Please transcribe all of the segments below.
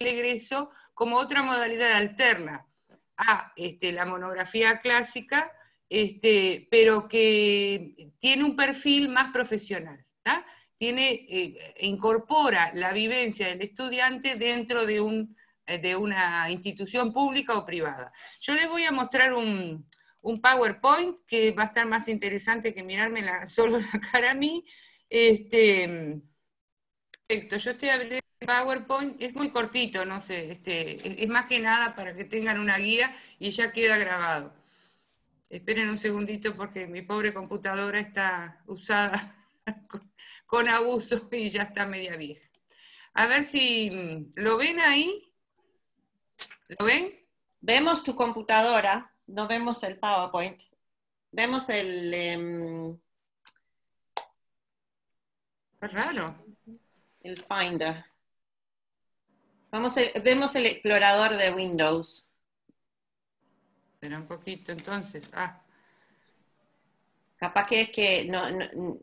egreso como otra modalidad alterna a la monografía clásica, pero que tiene un perfil más profesional, ¿tá? Incorpora la vivencia del estudiante dentro de una institución pública o privada. Yo les voy a mostrar un PowerPoint que va a estar más interesante que mirarme solo la cara a mí. Perfecto, yo estoy abriendo el PowerPoint, es muy cortito, no sé, es más que nada para que tengan una guía y ya queda grabado. Esperen un segundito porque mi pobre computadora está usada con abuso y ya está media vieja. A ver si lo ven ahí. ¿Lo ven? Vemos tu computadora, no vemos el PowerPoint. Vemos el... Es raro. El Finder. Vemos el explorador de Windows. Espera un poquito entonces. Capaz que es que no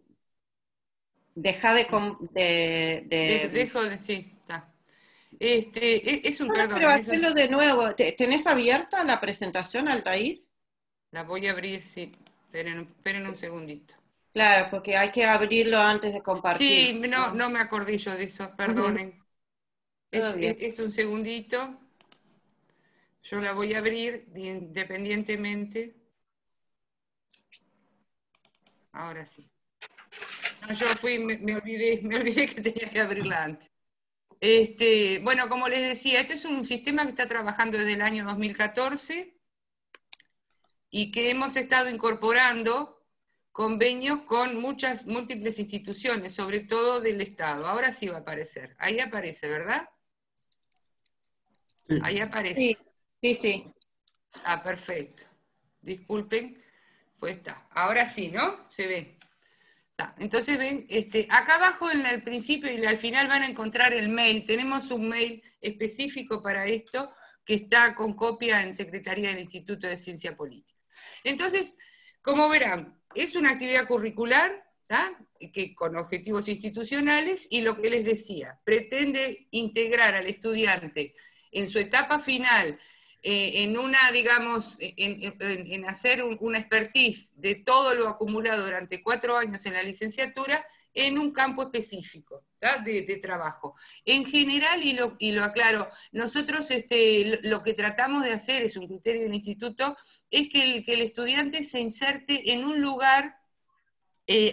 deja de... Dejo de... Sí, está. Es un Bueno, perdón. pero hacerlo de nuevo. ¿Tenés abierta la presentación, Altair? La voy a abrir, sí. Esperen un segundito. Claro, porque hay que abrirlo antes de compartir. Sí, no me acordé yo de eso, perdonen. Todo bien. Es un segundito. Yo la voy a abrir independientemente. Ahora sí. No, yo me olvidé que tenía que abrirla antes. Bueno, como les decía, este es un sistema que está trabajando desde el año 2014 y que hemos estado incorporando convenios con múltiples instituciones, sobre todo del Estado. Ahora sí va a aparecer. Ahí aparece, ¿verdad? Sí. Ahí aparece. Sí. Perfecto. Disculpen, pues está. Ahora sí, ¿no? Se ve. Entonces ven, acá abajo en el principio y al final van a encontrar el mail. Tenemos un mail específico para esto que está con copia en Secretaría del Instituto de Ciencia Política. Entonces, como verán, es una actividad curricular, que con objetivos institucionales, y lo que les decía, pretende integrar al estudiante en su etapa final, en hacer una expertise de todo lo acumulado durante 4 años en la licenciatura en un campo específico de trabajo. En general, y lo aclaro, nosotros lo que tratamos de hacer, es un criterio del instituto, es que el estudiante se inserte en un lugar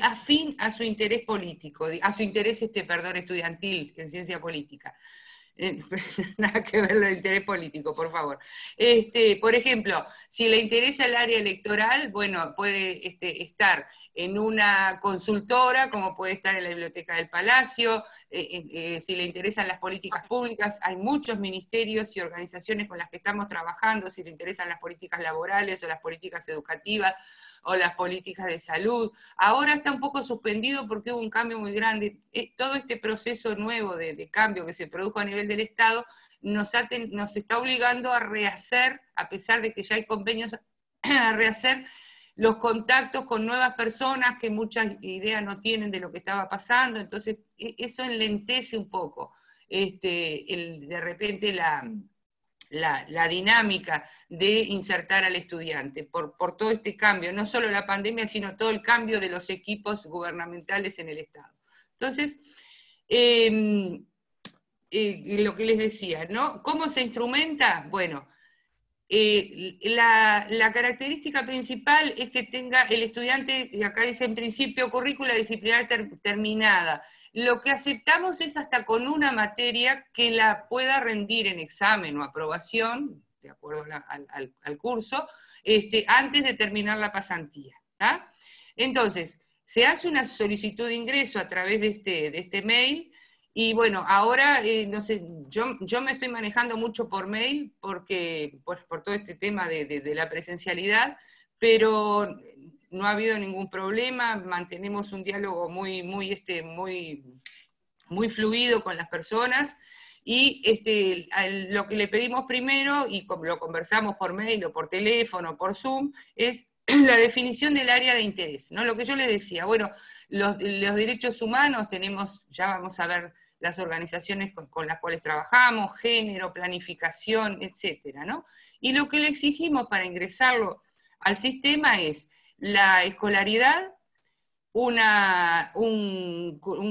afín a su interés político, a su interés, estudiantil en ciencia política. Nada que ver el interés político, por favor. Por ejemplo, si le interesa el área electoral, bueno, puede estar en una consultora, como puede estar en la Biblioteca del Palacio. Si le interesan las políticas públicas, hay muchos ministerios y organizaciones con las que estamos trabajando. Si le interesan las políticas laborales o las políticas educativas, o las políticas de salud. Ahora está un poco suspendido porque hubo un cambio muy grande. Todo este proceso nuevo de cambio que se produjo a nivel del Estado nos está obligando a rehacer, a pesar de que ya hay convenios, a rehacer los contactos con nuevas personas que muchas ideas no tienen de lo que estaba pasando. Entonces eso enlentece un poco de repente la dinámica de insertar al estudiante, por todo este cambio, no solo la pandemia, sino todo el cambio de los equipos gubernamentales en el Estado. Entonces, lo que les decía, ¿no? ¿Cómo se instrumenta? Bueno, la característica principal es que tenga el estudiante, y acá dice en principio, currícula disciplinar terminada. Lo que aceptamos es hasta con una materia que la pueda rendir en examen o aprobación, de acuerdo al curso, antes de terminar la pasantía. Entonces, se hace una solicitud de ingreso a través de este mail, y bueno, ahora, no sé, yo me estoy manejando mucho por mail, porque por todo este tema de la presencialidad, pero no ha habido ningún problema, mantenemos un diálogo muy fluido con las personas, y lo que le pedimos primero, y lo conversamos por mail o por teléfono, por Zoom, es la definición del área de interés, ¿no? Lo que yo les decía, bueno, los derechos humanos tenemos, ya vamos a ver las organizaciones con las cuales trabajamos, género, planificación, etcétera, ¿no? Y lo que le exigimos para ingresarlo al sistema es la escolaridad, un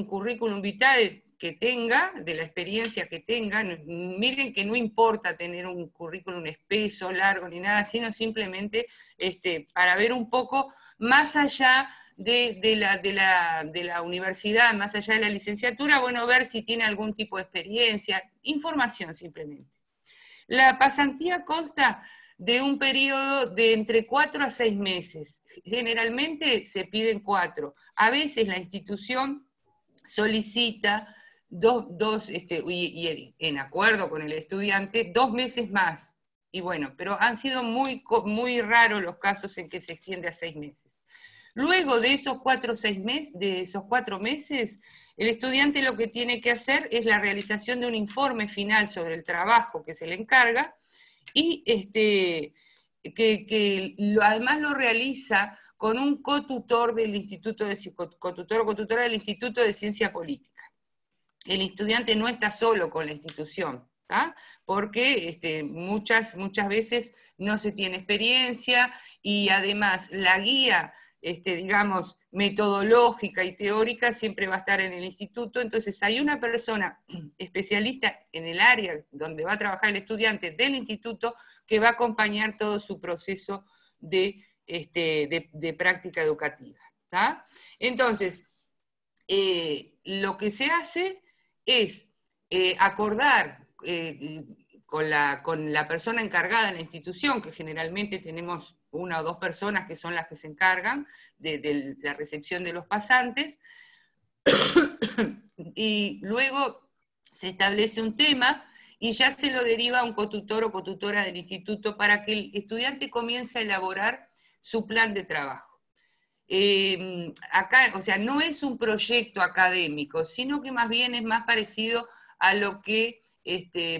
currículum vitae que tenga, de la experiencia que tenga. Miren que no importa tener un currículum espeso, largo, ni nada, sino simplemente para ver un poco más allá de la universidad, más allá de la licenciatura, bueno, ver si tiene algún tipo de experiencia, información simplemente. La pasantía consta de un periodo de entre 4 a 6 meses. Generalmente se piden 4. A veces la institución solicita y en acuerdo con el estudiante, 2 meses más. Y bueno, pero han sido muy raros los casos en que se extiende a 6 meses. Luego de esos 4 meses, el estudiante lo que tiene que hacer es la realización de un informe final sobre el trabajo que se le encarga, y además lo realiza con un cotutor del Instituto cotutor o cotutora del Instituto de Ciencia Política. El estudiante no está solo con la institución, ¿tá? Porque muchas veces no se tiene experiencia, y además la guía, digamos, metodológica y teórica siempre va a estar en el instituto. Entonces hay una persona especialista en el área donde va a trabajar el estudiante del instituto que va a acompañar todo su proceso de práctica educativa, ¿tá? Entonces, lo que se hace es acordar con la persona encargada en la institución, que generalmente tenemos 1 o 2 personas que son las que se encargan de la recepción de los pasantes, y luego se establece un tema y ya se lo deriva a un cotutor o cotutora del instituto para que el estudiante comience a elaborar su plan de trabajo. Acá, o sea, no es un proyecto académico, sino que más bien es más parecido a lo que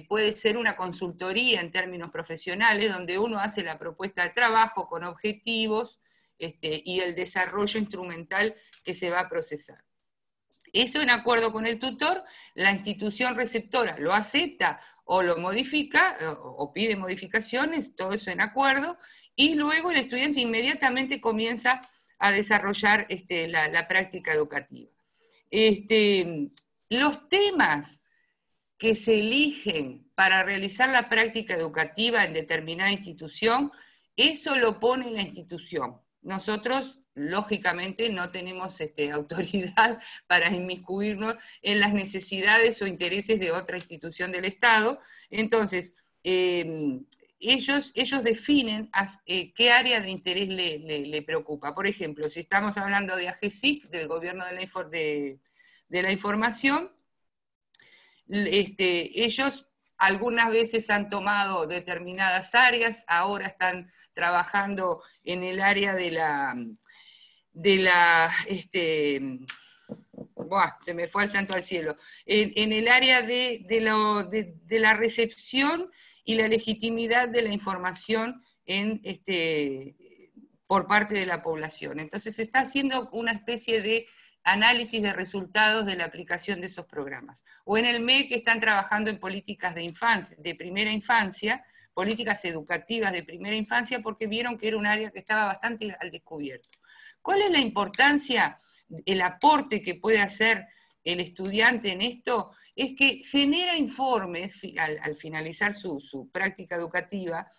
puede ser una consultoría en términos profesionales, donde uno hace la propuesta de trabajo con objetivos y el desarrollo instrumental que se va a procesar. Eso en acuerdo con el tutor, la institución receptora lo acepta o lo modifica, o pide modificaciones, todo eso en acuerdo, y luego el estudiante inmediatamente comienza a desarrollar la práctica educativa. Los temas que se eligen para realizar la práctica educativa en determinada institución, eso lo pone la institución. Nosotros, lógicamente, no tenemos autoridad para inmiscuirnos en las necesidades o intereses de otra institución del Estado. Entonces, ellos definen qué área de interés le preocupa. Por ejemplo, si estamos hablando de AGESIC, del Gobierno de la Información, ellos algunas veces han tomado determinadas áreas, ahora están trabajando en el área se me fue el santo al cielo, en el área de la recepción y la legitimidad de la información por parte de la población. Entonces se está haciendo una especie de análisis de resultados de la aplicación de esos programas. O en el MEC están trabajando en políticas de primera infancia, políticas educativas de primera infancia, porque vieron que era un área que estaba bastante al descubierto. ¿Cuál es la importancia, el aporte que puede hacer el estudiante en esto? Es que genera informes, al finalizar su práctica educativa,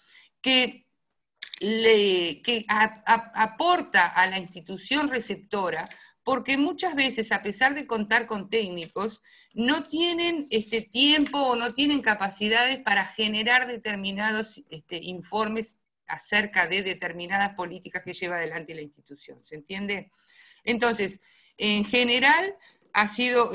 que aporta a la institución receptora, porque muchas veces, a pesar de contar con técnicos, no tienen tiempo o no tienen capacidades para generar determinados informes acerca de determinadas políticas que lleva adelante la institución. ¿Se entiende? Entonces, en general, ha sido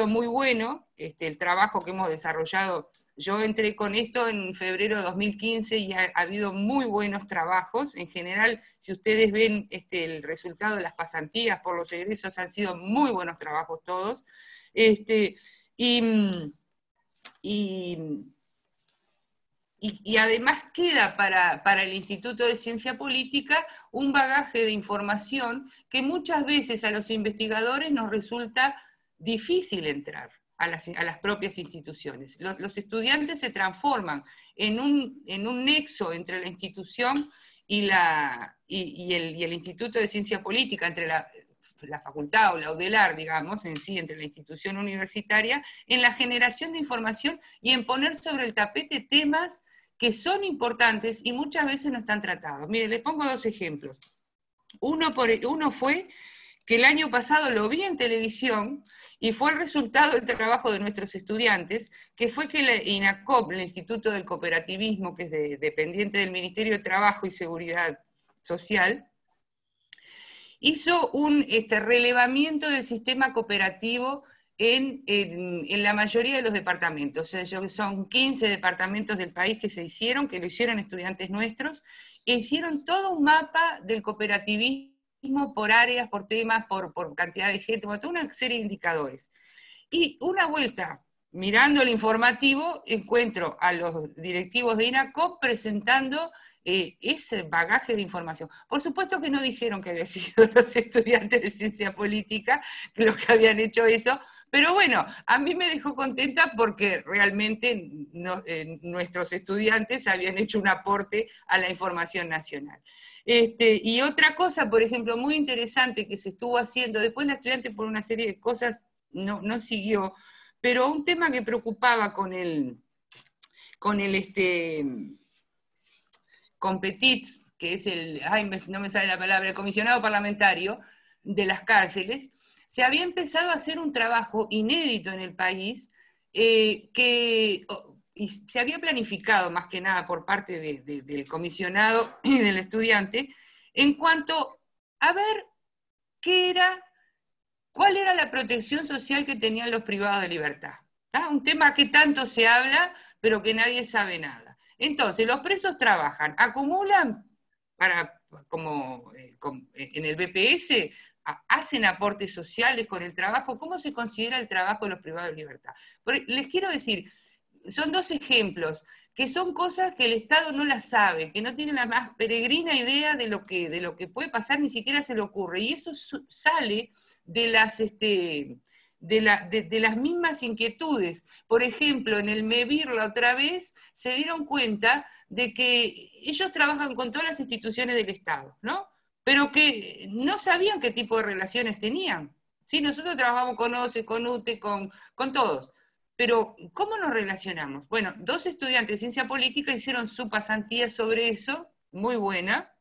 muy bueno el trabajo que hemos desarrollado. Yo entré con esto en febrero de 2015 y ha habido muy buenos trabajos. En general, si ustedes ven el resultado de las pasantías por los egresos, han sido muy buenos trabajos todos. Y además queda para el Instituto de Ciencia Política un bagaje de información que muchas veces a los investigadores nos resulta difícil entrar. a las propias instituciones. Los estudiantes se transforman en un nexo entre la institución y el Instituto de Ciencia Política, entre la facultad o la UDELAR, digamos, en sí, entre la institución universitaria, en la generación de información y en poner sobre el tapete temas que son importantes y muchas veces no están tratados. Mire, les pongo 2 ejemplos. Uno fue que el año pasado lo vi en televisión y fue el resultado del trabajo de nuestros estudiantes, que fue que la INACOP, el Instituto del Cooperativismo, que es dependiente del Ministerio de Trabajo y Seguridad Social, hizo un relevamiento del sistema cooperativo en la mayoría de los departamentos. O sea, son 15 departamentos del país que se hicieron, que lo hicieron estudiantes nuestros, e hicieron todo un mapa del cooperativismo por áreas, por temas, por cantidad de gente, toda una serie de indicadores. Y una vuelta, mirando el informativo, encuentro a los directivos de INACOP presentando ese bagaje de información. Por supuesto que no dijeron que habían sido los estudiantes de ciencia política los que habían hecho eso, pero bueno, a mí me dejó contenta porque realmente nuestros estudiantes habían hecho un aporte a la información nacional. Y otra cosa, por ejemplo, muy interesante que se estuvo haciendo, después la estudiante por una serie de cosas no siguió, pero un tema que preocupaba con Petitz, que es no me sale la palabra, el comisionado parlamentario de las cárceles, se había empezado a hacer un trabajo inédito en el país, y se había planificado más que nada por parte del comisionado y del estudiante, en cuanto a ver cuál era la protección social que tenían los privados de libertad. ¿Tá? Un tema que tanto se habla, pero que nadie sabe nada. Entonces, los presos trabajan, acumulan, como en el BPS, hacen aportes sociales con el trabajo. ¿Cómo se considera el trabajo de los privados de libertad? Les quiero decir, son 2 ejemplos, que son cosas que el Estado no las sabe, que no tiene la más peregrina idea de lo que puede pasar, ni siquiera se le ocurre. Y eso sale de las mismas inquietudes. Por ejemplo, en el MEVIR la otra vez se dieron cuenta de que ellos trabajan con todas las instituciones del Estado, ¿no? Pero que no sabían qué tipo de relaciones tenían. ¿Sí? Nosotros trabajamos con OCE, con UTE, con todos. Pero, ¿cómo nos relacionamos? Bueno, 2 estudiantes de ciencia política hicieron su pasantía sobre eso, muy buena,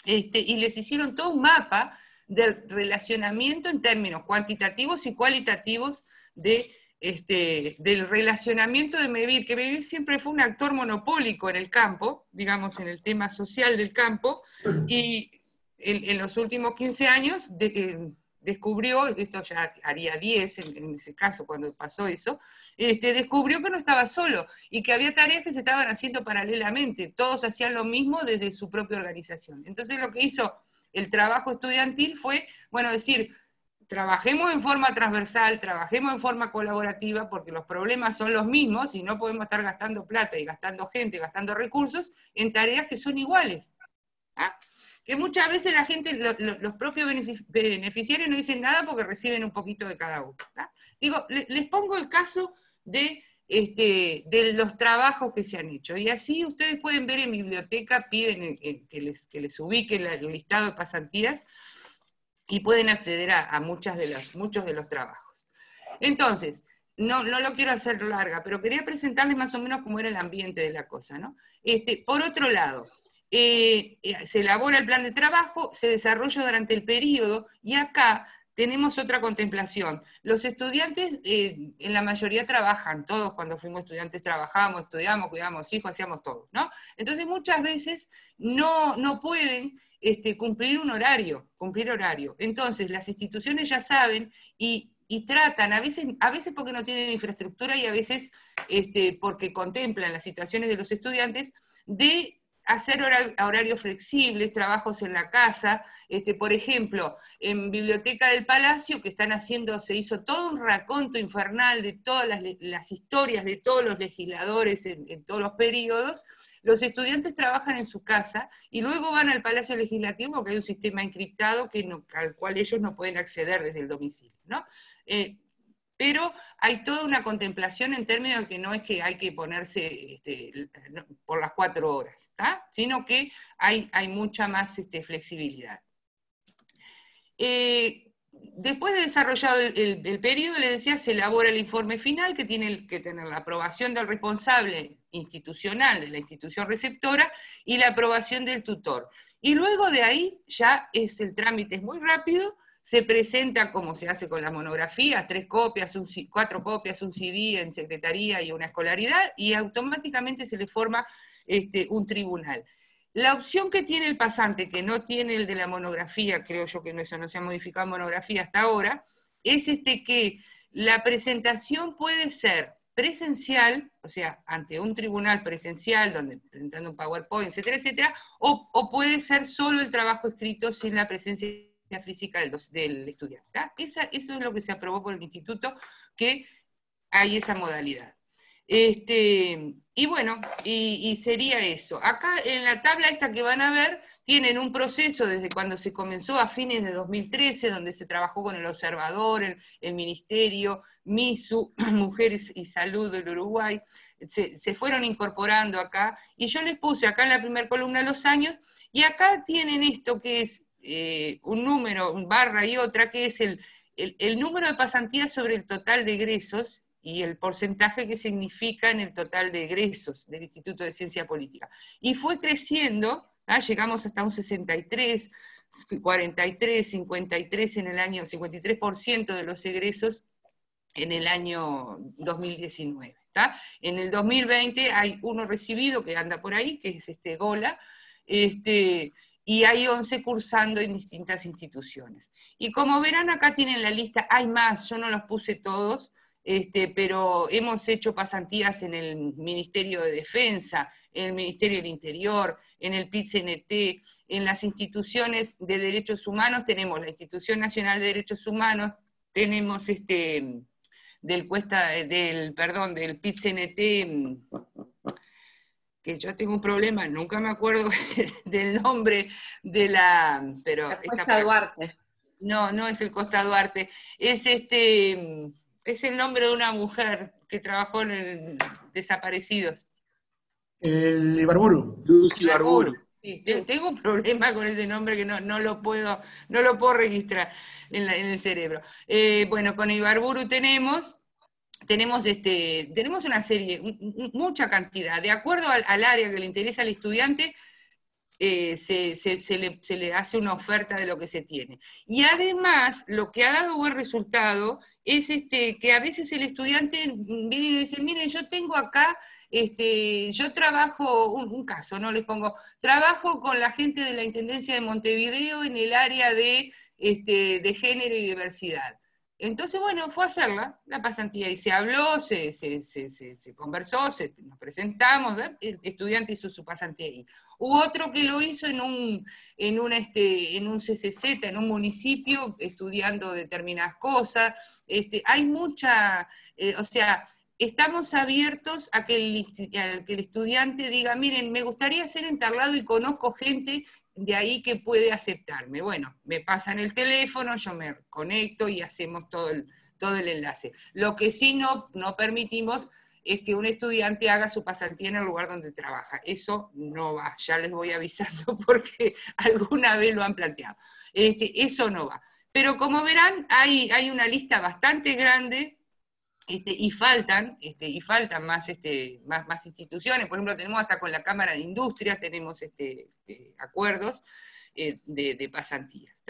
y les hicieron todo un mapa del relacionamiento en términos cuantitativos y cualitativos del relacionamiento de MEVIR, que MEVIR siempre fue un actor monopólico en el campo, digamos, en el tema social del campo, y en los últimos 15 años descubrió, esto ya haría 10 en ese caso cuando pasó eso, descubrió que no estaba solo y que había tareas que se estaban haciendo paralelamente, todos hacían lo mismo desde su propia organización. Entonces lo que hizo el trabajo estudiantil fue, bueno, decir, trabajemos en forma transversal, trabajemos en forma colaborativa, porque los problemas son los mismos y no podemos estar gastando plata y gastando gente, gastando recursos en tareas que son iguales. ¿Ah? Que muchas veces la gente, los propios beneficiarios no dicen nada porque reciben un poquito de cada uno. ¿Tá? Digo, les pongo el caso de los trabajos que se han hecho, y así ustedes pueden ver en biblioteca, piden que les ubiquen el listado de pasantías, y pueden acceder a muchos de los trabajos. Entonces, no lo quiero hacer larga, pero quería presentarles más o menos cómo era el ambiente de la cosa, ¿no? Por otro lado, se elabora el plan de trabajo, se desarrolla durante el periodo, y acá tenemos otra contemplación. Los estudiantes, en la mayoría trabajan, todos cuando fuimos estudiantes trabajamos, estudiamos, cuidamos hijos, hacíamos todo, ¿no? Entonces muchas veces no pueden cumplir horario. Entonces las instituciones ya saben y tratan, a veces porque no tienen infraestructura y a veces porque contemplan las situaciones de los estudiantes, de hacer horarios flexibles, trabajos en la casa. Por ejemplo, en Biblioteca del Palacio, que se hizo todo un raconto infernal de todas las historias de todos los legisladores en todos los periodos. Los estudiantes trabajan en su casa y luego van al Palacio Legislativo porque hay un sistema encriptado al cual ellos no pueden acceder desde el domicilio, ¿no? pero hay toda una contemplación en términos de que no es que hay que ponerse por las 4 horas, ¿tá? Sino que hay mucha más flexibilidad. Después de desarrollado el periodo, les decía, se elabora el informe final, que tiene que tener la aprobación del responsable institucional de la institución receptora y la aprobación del tutor. Y luego de ahí ya el trámite es muy rápido, se presenta como se hace con la monografía, 3 copias, 4 copias, un CD en secretaría y una escolaridad, y automáticamente se le forma un tribunal. La opción que tiene el pasante, que no tiene el de la monografía, creo yo que eso no se ha modificado en monografía hasta ahora, es que la presentación puede ser presencial, o sea, ante un tribunal presencial, donde presentando un PowerPoint, etcétera, etcétera, o puede ser solo el trabajo escrito sin la presencia física del estudiante. Eso es lo que se aprobó por el instituto, que hay esa modalidad. Y bueno, y sería eso. Acá en la tabla esta que van a ver, tienen un proceso desde cuando se comenzó a fines de 2013, donde se trabajó con el observador, el ministerio, MISU, Mujeres y Salud del Uruguay, se fueron incorporando acá, y yo les puse acá en la primera columna los años, y acá tienen esto que es un número, un barra y otra, que es el número de pasantías sobre el total de egresos, y el porcentaje que significa en el total de egresos del Instituto de Ciencia Política. Y fue creciendo, llegamos hasta un 63, 43, 53 en el año, 53% de los egresos en el año 2019. En el 2020 hay uno recibido que anda por ahí, que es Gola, y hay 11 cursando en distintas instituciones. Y como verán, acá tienen la lista, hay más, yo no los puse todos, pero hemos hecho pasantías en el Ministerio de Defensa, en el Ministerio del Interior, en el PIT-CNT, en las instituciones de derechos humanos, tenemos la Institución Nacional de Derechos Humanos, tenemos del PIT-CNT, que yo tengo un problema, nunca me acuerdo del nombre de la... Pero la Costa Duarte. No es el Costa Duarte, es el nombre de una mujer que trabajó en Desaparecidos. El Ibarburu. Luz Ibarburu. Sí, tengo un problema con ese nombre que no lo puedo registrar en el cerebro. Bueno, con Ibarburu tenemos una serie, mucha cantidad, de acuerdo al área que le interesa al estudiante, se le hace una oferta de lo que se tiene. Y además, lo que ha dado buen resultado es que a veces el estudiante viene y dice, miren, yo tengo acá, yo trabajo, un caso, ¿no? Les pongo, trabajo con la gente de la Intendencia de Montevideo en el área de género y diversidad. Entonces, bueno, fue a hacerla, la pasantía, y se habló, se conversó, nos presentamos, ¿verdad? El estudiante hizo su pasantía ahí. Hubo otro que lo hizo en un CCZ, en un municipio, estudiando determinadas cosas. Hay mucha, o sea, estamos abiertos a que el estudiante diga, miren, me gustaría ser entablado y conozco gente de ahí que puede aceptarme. Bueno, me pasan el teléfono, yo me conecto y hacemos todo el enlace. Lo que sí no permitimos es que un estudiante haga su pasantía en el lugar donde trabaja. Eso no va, ya les voy avisando porque alguna vez lo han planteado. Eso no va. Pero como verán, hay una lista bastante grande, y faltan más instituciones. Por ejemplo, tenemos hasta con la Cámara de Industria, tenemos acuerdos de pasantías.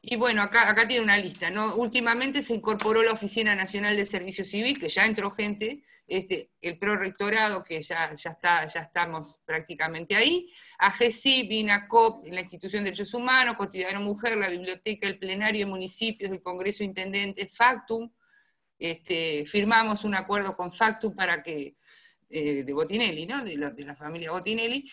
Y bueno, acá tiene una lista, ¿no? Últimamente se incorporó la Oficina Nacional de Servicio Civil, que ya entró gente, el Prorectorado, que ya estamos prácticamente ahí, AGESIP, INACOP, la Institución de Derechos Humanos, Cotidiano Mujer, la Biblioteca, el Plenario de Municipios, el Congreso de Intendentes, Factum, firmamos un acuerdo con Factum para que, de Botinelli, ¿no? De la familia Botinelli,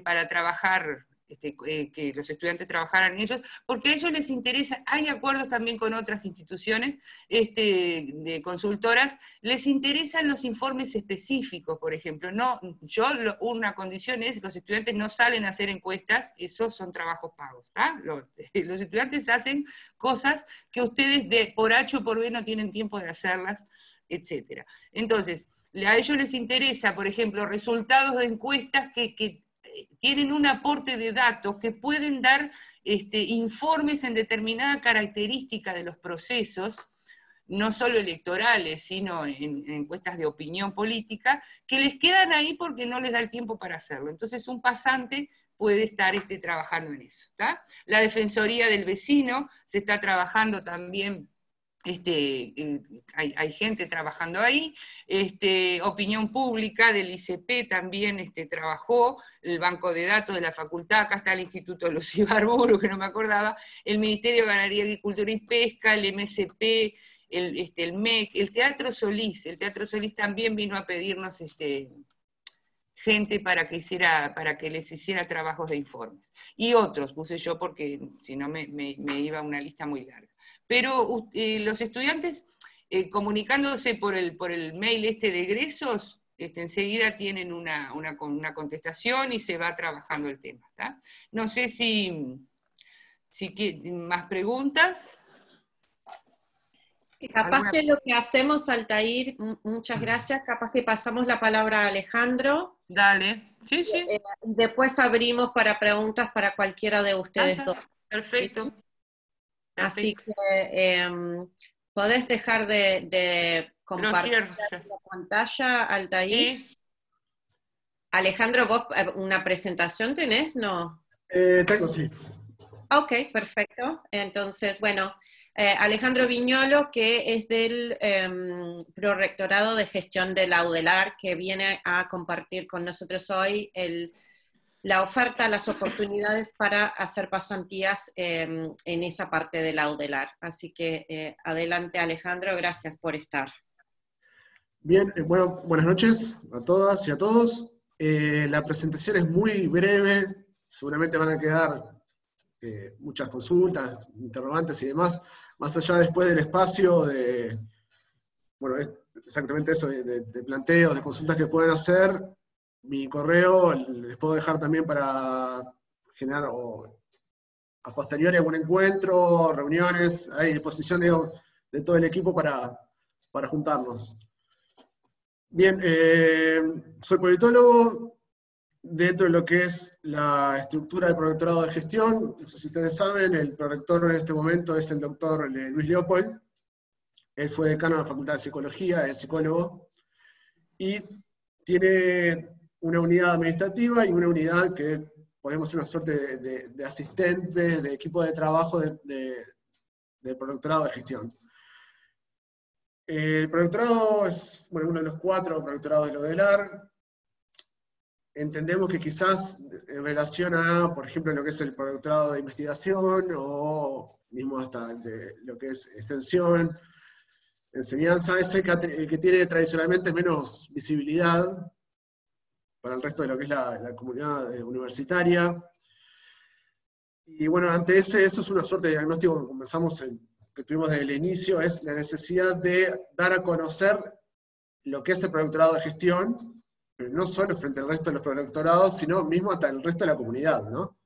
para trabajar que los estudiantes trabajaran en ellos, porque a ellos les interesa, hay acuerdos también con otras instituciones de consultoras, les interesan los informes específicos, por ejemplo. Una condición es, los estudiantes no salen a hacer encuestas, esos son trabajos pagos, ¿tá? Los estudiantes hacen cosas que ustedes por H o por B no tienen tiempo de hacerlas, etc. Entonces, a ellos les interesa, por ejemplo, resultados de encuestas que tienen un aporte de datos que pueden dar informes en determinada característica de los procesos, no solo electorales, sino en encuestas de opinión política, que les quedan ahí porque no les da el tiempo para hacerlo. Entonces un pasante puede estar trabajando en eso, ¿tá? La Defensoría del Vecino se está trabajando también. Hay gente trabajando ahí, opinión pública del ICP también trabajó, el banco de datos de la facultad, acá está el Instituto Luis Ibarburu, que no me acordaba, el Ministerio de Ganadería, Agricultura y Pesca, el MSP, el MEC, el Teatro Solís también vino a pedirnos gente para que les hiciera trabajos de informes. Y otros, puse yo porque si no me iba una lista muy larga. Pero los estudiantes, comunicándose por el mail de egresos, enseguida tienen una contestación y se va trabajando el tema, ¿tá? No sé si más preguntas. Capaz que lo que hacemos, Altair, muchas gracias, capaz que pasamos la palabra a Alejandro. Dale, sí. Y después abrimos para preguntas para cualquiera de ustedes dos. Perfecto. Así que podés dejar de compartir la pantalla, Altair. Sí. Alejandro, ¿vos una presentación tenés? ¿No? Tengo, sí. Ok, perfecto. Entonces, bueno, Alejandro Viñolo, que es del Prorectorado de Gestión de la UDELAR, que viene a compartir con nosotros hoy la oferta, las oportunidades para hacer pasantías en esa parte de la UDELAR. Así que adelante, Alejandro, gracias por estar. Bien, bueno, buenas noches a todas y a todos. La presentación es muy breve, seguramente van a quedar muchas consultas, interrogantes y demás, más allá después del espacio de, bueno, exactamente eso, de planteos, de consultas que pueden hacer. Mi correo les puedo dejar también para generar a posteriori algún encuentro, reuniones, hay disposición de todo el equipo para juntarnos. Bien, soy politólogo, dentro de lo que es la estructura del Prorectorado de Gestión. No sé si ustedes saben, el prorector en este momento es el doctor Luis Leopold. Él fue decano de la Facultad de Psicología, es psicólogo, y tiene una unidad administrativa y una unidad que podemos ser una suerte de asistente, de equipo de trabajo del Prorectorado de Gestión. El Prorectorado es uno de los 4 Prorectorados de la UDELAR. Entendemos que quizás en relación a, por ejemplo, lo que es el Prorectorado de Investigación, o mismo hasta lo que es extensión, enseñanza, es el que tiene tradicionalmente menos visibilidad para el resto de lo que es la comunidad universitaria. Y bueno, ante eso es una suerte de diagnóstico que comenzamos, que tuvimos desde el inicio, es la necesidad de dar a conocer lo que es el Prorectorado de Gestión, pero no solo frente al resto de los prorectorados, sino mismo hasta el resto de la comunidad, ¿no?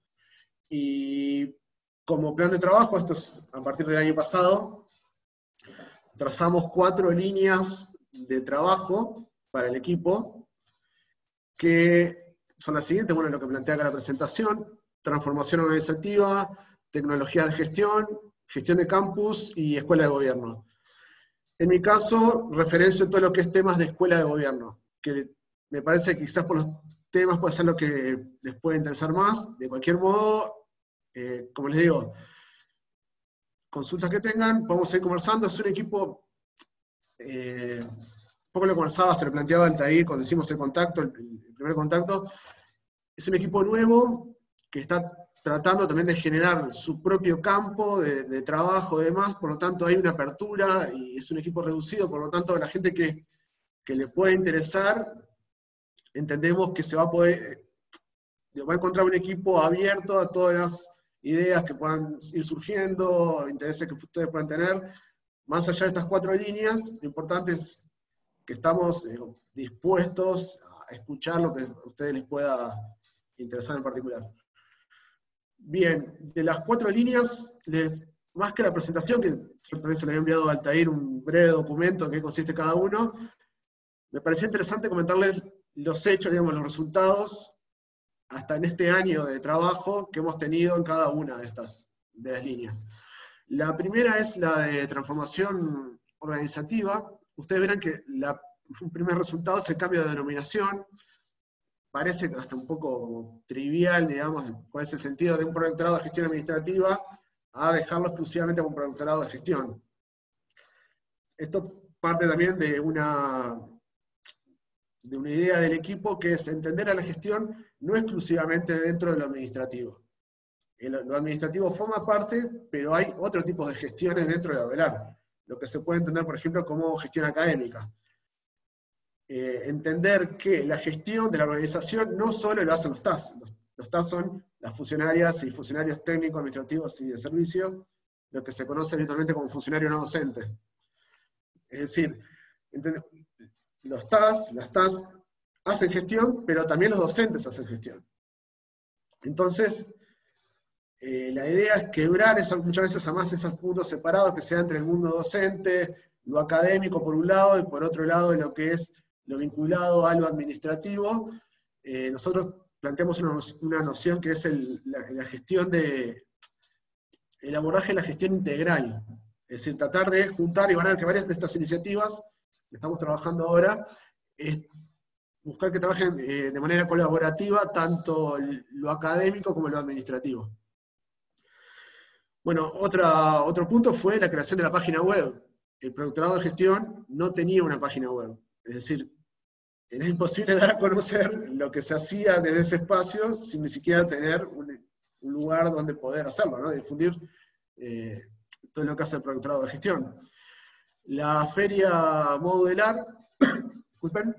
Y como plan de trabajo, esto es a partir del año pasado, trazamos 4 líneas de trabajo para el equipo, que son las siguientes, bueno, lo que plantea acá la presentación: transformación organizativa, tecnología de gestión, gestión de campus y escuela de gobierno. En mi caso, referencio todo lo que es temas de escuela de gobierno, que me parece que quizás por los temas puede ser lo que les puede interesar más. De cualquier modo, como les digo, consultas que tengan, podemos ir conversando. Es un equipo, un poco lo conversaba, se lo planteaba Altair cuando hicimos el contacto, el primer contacto. Es un equipo nuevo que está tratando también de generar su propio campo de trabajo y demás, por lo tanto hay una apertura, y es un equipo reducido, por lo tanto la gente que le puede interesar, entendemos que se va a poder va a encontrar un equipo abierto a todas las ideas que puedan ir surgiendo, intereses que ustedes puedan tener. Más allá de estas 4 líneas, lo importante es que estamos dispuestos a escuchar lo que a ustedes les pueda interesar en particular. Bien, de las 4 líneas, más que la presentación, que yo también se le había enviado a Altair un breve documento en qué consiste cada uno, me pareció interesante comentarles los hechos, digamos, los resultados, hasta en este año de trabajo que hemos tenido en cada una de las líneas. La primera es la de transformación organizativa. Ustedes verán que un primer resultado es el cambio de denominación. Parece hasta un poco trivial, digamos, con ese sentido de un productorado de gestión administrativa a dejarlo exclusivamente como productorado de gestión. Esto parte también de una idea del equipo, que es entender a la gestión no exclusivamente dentro de lo administrativo. Lo administrativo forma parte, pero hay otro tipo de gestiones dentro de Audelar. Lo que se puede entender, por ejemplo, como gestión académica. Entender que la gestión de la organización no solo lo hacen los TAS. Los TAS son las funcionarias y funcionarios técnicos, administrativos y de servicio, lo que se conoce habitualmente como funcionario no docente. Es decir, los TAS, las TAS hacen gestión, pero también los docentes hacen gestión. Entonces, la idea es quebrar muchas veces además esos puntos separados que se dan entre el mundo docente, lo académico por un lado, y por otro lado lo que es lo vinculado a lo administrativo. Nosotros planteamos una noción que es el abordaje de la gestión integral. Es decir, tratar de juntar, y van a ver que varias de estas iniciativas que estamos trabajando ahora, es buscar que trabajen de manera colaborativa tanto lo académico como lo administrativo. Bueno, otro punto fue la creación de la página web. El productorado de gestión no tenía una página web. Es decir, era imposible dar a conocer lo que se hacía desde ese espacio sin ni siquiera tener un lugar donde poder hacerlo, ¿no? Difundir todo lo que hace el productorado de gestión. La feria Modular, disculpen,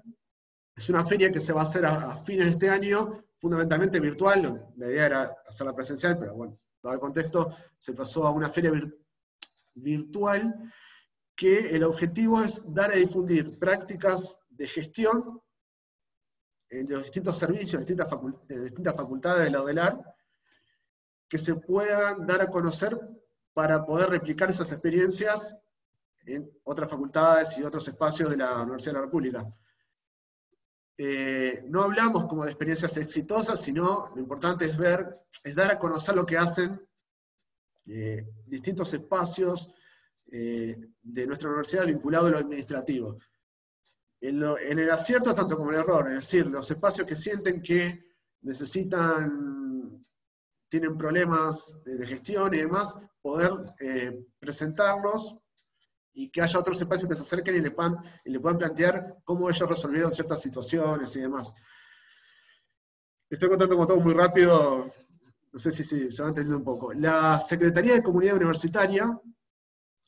es una feria que se va a hacer a fines de este año, fundamentalmente virtual. La idea era hacerla presencial, pero bueno, dado el contexto, se pasó a una feria virtual, que el objetivo es dar a difundir prácticas de gestión en los distintos servicios, de distintas facultades de la Audelar, que se puedan dar a conocer para poder replicar esas experiencias en otras facultades y otros espacios de la Universidad de la República. No hablamos como de experiencias exitosas, sino lo importante es dar a conocer lo que hacen distintos espacios de nuestra universidad vinculado a lo administrativo. En el acierto tanto como en el error, es decir, los espacios que sienten que tienen problemas de gestión y demás, poder presentarlos y que haya otros espacios que se acerquen y le puedan plantear cómo ellos resolvieron ciertas situaciones y demás. Estoy contando como todo muy rápido, no sé si se va entendiendo un poco. La Secretaría de Comunidad Universitaria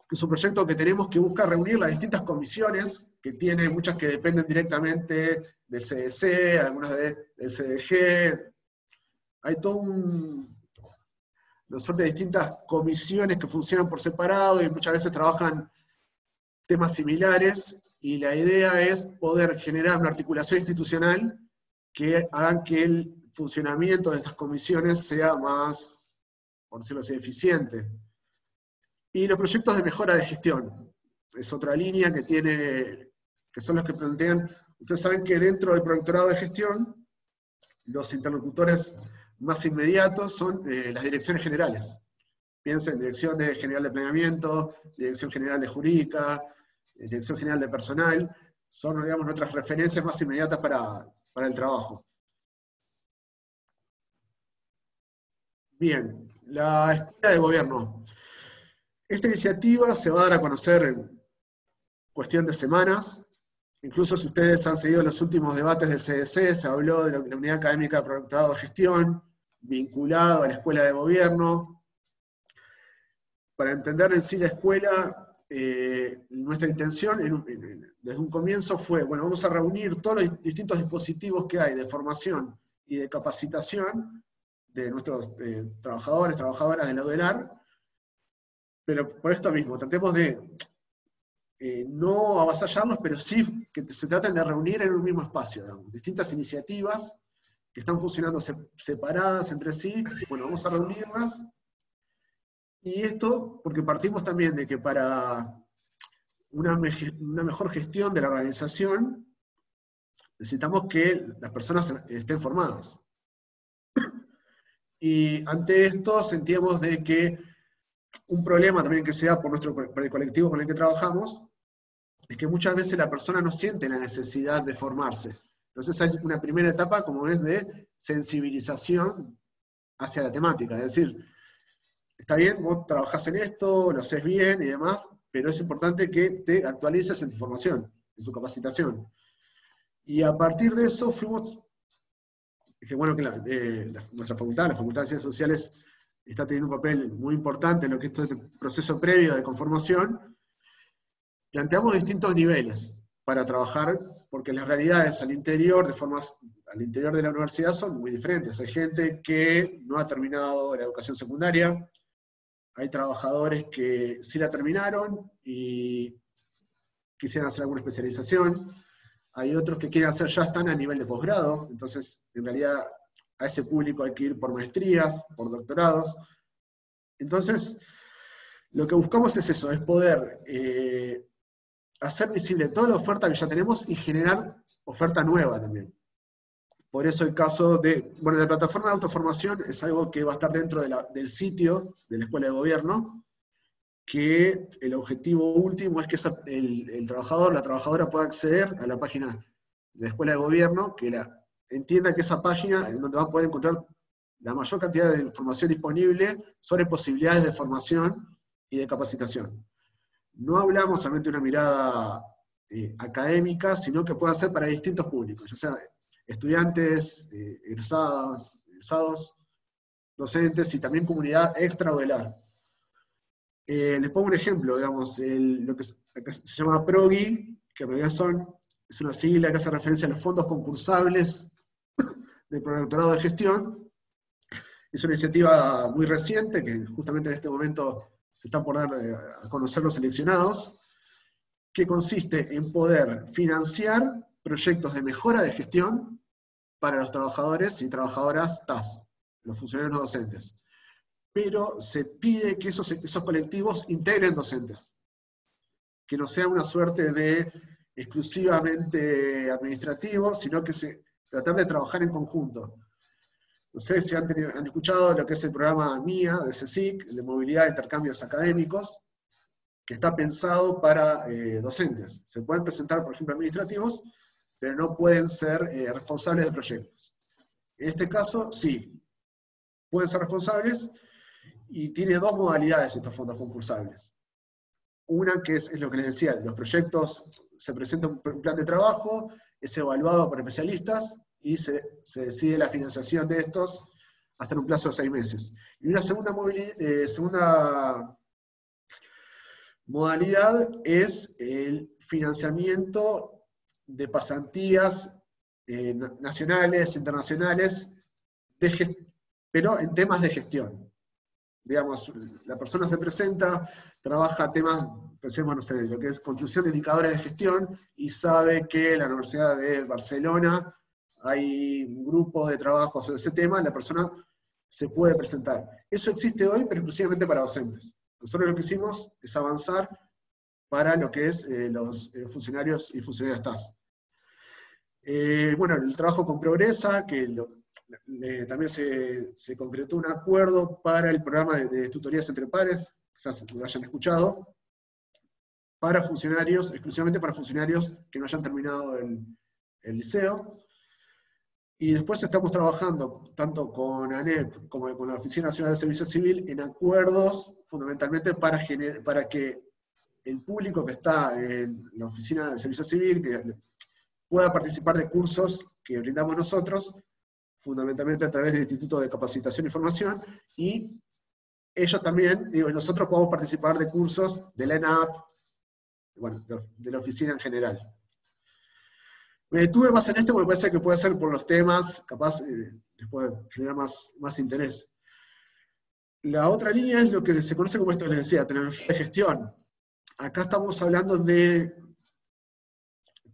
es un proyecto que tenemos que busca reunir las distintas comisiones, que tiene muchas que dependen directamente del CDC, algunas del CDG. Hay toda una suerte de distintas comisiones que funcionan por separado y muchas veces trabajan temas similares, y la idea es poder generar una articulación institucional que hagan que el funcionamiento de estas comisiones sea más, por decirlo así, eficiente. Y los proyectos de mejora de gestión, es otra línea que son los que plantean. Ustedes saben que dentro del productorado de gestión, los interlocutores más inmediatos son las direcciones generales. Piensen en Dirección General de Planeamiento, Dirección General de Jurídica, Dirección General de Personal, son, digamos, nuestras referencias más inmediatas para el trabajo. Bien, la Escuela de Gobierno. Esta iniciativa se va a dar a conocer en cuestión de semanas. Incluso si ustedes han seguido los últimos debates del CDC, se habló de la Unidad Académica de Productorado de Gestión, vinculado a la Escuela de Gobierno. Para entender en sí la escuela, nuestra intención desde un comienzo fue, bueno, vamos a reunir todos los distintos dispositivos que hay de formación y de capacitación de nuestros trabajadores, trabajadoras de la UDELAR, pero por esto mismo, tratemos de no avasallarlos, pero sí que se traten de reunir en un mismo espacio, digamos, distintas iniciativas que están funcionando separadas entre sí, bueno, vamos a reunirlas, y esto porque partimos también de que para una mejor gestión de la organización, necesitamos que las personas estén formadas. Y ante esto sentíamos de que un problema también que se da por el colectivo con el que trabajamos, es que muchas veces la persona no siente la necesidad de formarse. Entonces hay una primera etapa, como es, de sensibilización hacia la temática. Es decir, está bien, vos trabajás en esto, lo haces bien y demás, pero es importante que te actualices en tu formación, en tu capacitación. Y a partir de eso fuimos, que bueno que nuestra facultad, la Facultad de Ciencias Sociales, está teniendo un papel muy importante en lo que es todo este proceso previo de conformación. Planteamos distintos niveles para trabajar, porque las realidades al interior de la universidad son muy diferentes. Hay gente que no ha terminado la educación secundaria, hay trabajadores que sí la terminaron y quisieran hacer alguna especialización, hay otros que quieren hacer, ya están a nivel de posgrado, entonces en realidad a ese público hay que ir por maestrías, por doctorados. Entonces, lo que buscamos es eso, es poder hacer visible toda la oferta que ya tenemos y generar oferta nueva también. Por eso el caso de, bueno, la plataforma de autoformación es algo que va a estar dentro del sitio de la Escuela de Gobierno, que el objetivo último es que el trabajador, la trabajadora pueda acceder a la página de la Escuela de Gobierno, que entienda que esa página es donde va a poder encontrar la mayor cantidad de información disponible sobre posibilidades de formación y de capacitación. No hablamos solamente de una mirada académica, sino que puede ser para distintos públicos, ya sea estudiantes, egresados, docentes y también comunidad extra-UDELAR. Les pongo un ejemplo, digamos, lo que se llama PROGI, que en realidad es una sigla que hace referencia a los fondos concursables del Protectorado de Gestión. Es una iniciativa muy reciente, que justamente en este momento se están por dar a conocer los seleccionados, que consiste en poder financiar proyectos de mejora de gestión para los trabajadores y trabajadoras TAS, los funcionarios no docentes. Pero se pide que esos colectivos integren docentes, que no sea una suerte de exclusivamente administrativo, sino que tratar de trabajar en conjunto. No sé si han escuchado lo que es el programa MIA de CSIC, de Movilidad e Intercambios Académicos, que está pensado para docentes. Se pueden presentar, por ejemplo, administrativos, pero no pueden ser responsables de proyectos. En este caso, sí, pueden ser responsables, y tiene dos modalidades estos fondos concursables. Una que es lo que les decía, los proyectos, se presenta un plan de trabajo, es evaluado por especialistas, y se decide la financiación de estos hasta en un plazo de 6 meses. Y una segunda modalidad es el financiamiento de pasantías nacionales, internacionales, pero en temas de gestión. Digamos, la persona se presenta, trabaja temas, pensemos, no sé, lo que es construcción de indicadores de gestión, y sabe que en la Universidad de Barcelona hay un grupo de trabajo sobre ese tema, la persona se puede presentar. Eso existe hoy, pero exclusivamente para docentes. Nosotros lo que hicimos es avanzar para lo que es los funcionarios y funcionarias TAS. Bueno, el trabajo con Progresa, que también se concretó un acuerdo para el programa de tutorías entre pares, quizás lo hayan escuchado, para funcionarios, exclusivamente para funcionarios que no hayan terminado el liceo. Y después estamos trabajando tanto con ANEP como con la Oficina Nacional de Servicio Civil en acuerdos fundamentalmente para que el público que está en la Oficina de Servicio Civil que pueda participar de cursos que brindamos nosotros, fundamentalmente a través del Instituto de Capacitación y Formación, y ellos también, nosotros podemos participar de cursos de la ENAP, bueno, de la oficina en general. Me detuve más en esto porque me parece que puede ser por los temas, capaz les puede generar más interés. La otra línea es lo que se conoce como esto que les decía, tecnología de gestión. Acá estamos hablando de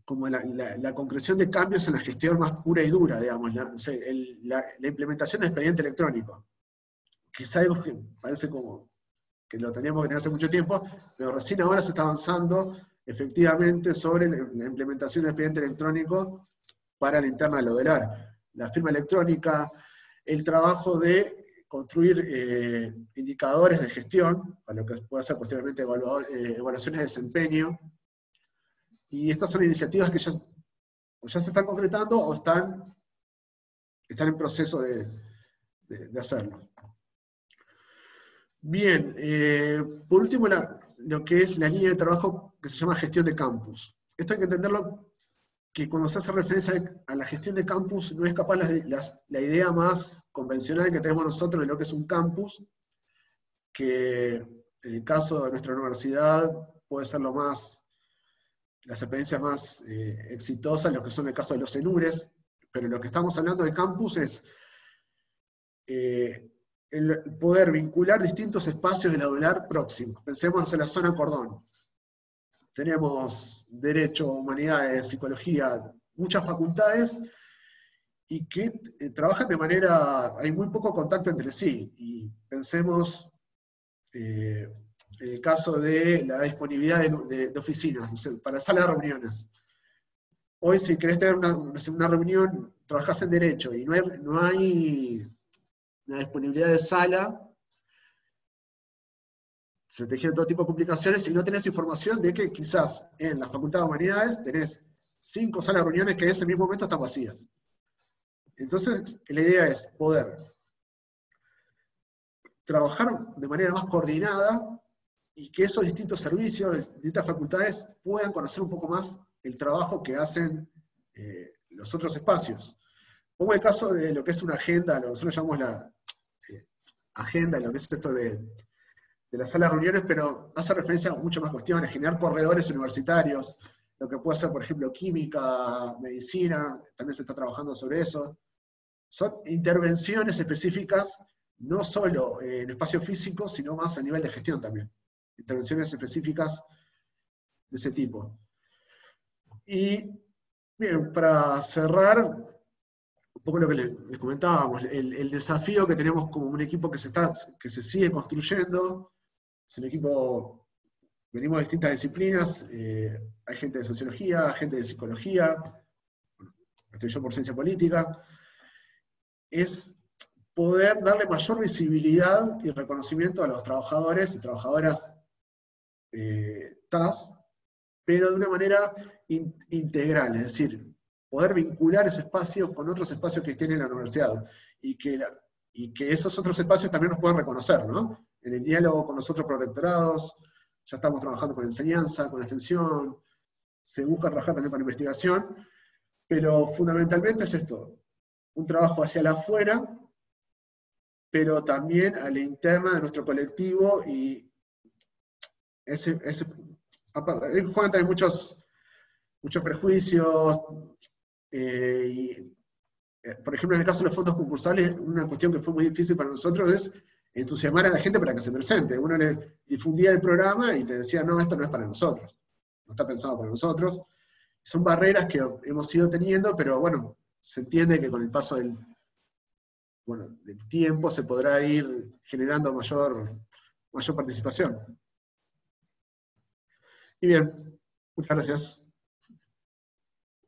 como la concreción de cambios en la gestión más pura y dura, digamos, la implementación del expediente electrónico. Que es algo que parece como que lo teníamos que tener hace mucho tiempo, pero recién ahora se está avanzando efectivamente sobre la implementación del expediente electrónico para la interna del ODELAR. La firma electrónica, el trabajo de construir indicadores de gestión, para lo que pueda ser posteriormente evaluaciones de desempeño, y estas son iniciativas que ya se están concretando o están en proceso de hacerlo. Bien, por último, lo que es la línea de trabajo que se llama gestión de campus. Esto hay que entenderlo, que cuando se hace referencia a la gestión de campus, no es capaz la idea más convencional que tenemos nosotros de lo que es un campus, que en el caso de nuestra universidad puede ser las experiencias más exitosas, lo que son el caso de los ENURES, pero lo que estamos hablando de campus es el poder vincular distintos espacios de la ODELAR próximos. Pensemos en la zona cordón. Tenemos Derecho, Humanidades, Psicología, muchas facultades, y que trabajan de manera, hay muy poco contacto entre sí, y pensemos el caso de la disponibilidad de oficinas, para salas de reuniones. Hoy, si querés tener una reunión, trabajás en Derecho, y no hay una disponibilidad de sala, se te generan todo tipo de complicaciones, y no tenés información de que quizás en la Facultad de Humanidades tenés 5 salas de reuniones que en ese mismo momento están vacías. Entonces, la idea es poder trabajar de manera más coordinada, y que esos distintos servicios, de distintas facultades, puedan conocer un poco más el trabajo que hacen los otros espacios. Pongo el caso de lo que es una agenda, lo que nosotros llamamos la agenda, lo que es esto de la sala de reuniones, pero hace referencia a muchas más cuestiones, generar corredores universitarios, lo que puede ser, por ejemplo, química, medicina, también se está trabajando sobre eso. Son intervenciones específicas, no solo en espacio físico, sino más a nivel de gestión también. Intervenciones específicas de ese tipo. Y, bien, para cerrar, un poco lo que les comentábamos, el desafío que tenemos como un equipo que se sigue construyendo, es un equipo, venimos de distintas disciplinas, hay gente de sociología, gente de psicología, estoy yo por ciencia política, es poder darle mayor visibilidad y reconocimiento a los trabajadores y trabajadoras TAS, pero de una manera integral, es decir, poder vincular ese espacio con otros espacios que tiene la universidad, y que esos otros espacios también nos puedan reconocer, ¿no? En el diálogo con los otros prorectorados, ya estamos trabajando con enseñanza, con extensión, se busca trabajar también con investigación, pero fundamentalmente es esto, un trabajo hacia la afuera, pero también a la interna de nuestro colectivo, y juegan también muchos prejuicios, por ejemplo, en el caso de los fondos concursales, una cuestión que fue muy difícil para nosotros es entusiasmar a la gente para que se presente. Uno le difundía el programa y te decía, no, esto no es para nosotros, no está pensado para nosotros. Son barreras que hemos ido teniendo, pero bueno, se entiende que con el paso del tiempo se podrá ir generando mayor participación. Y bien, muchas gracias.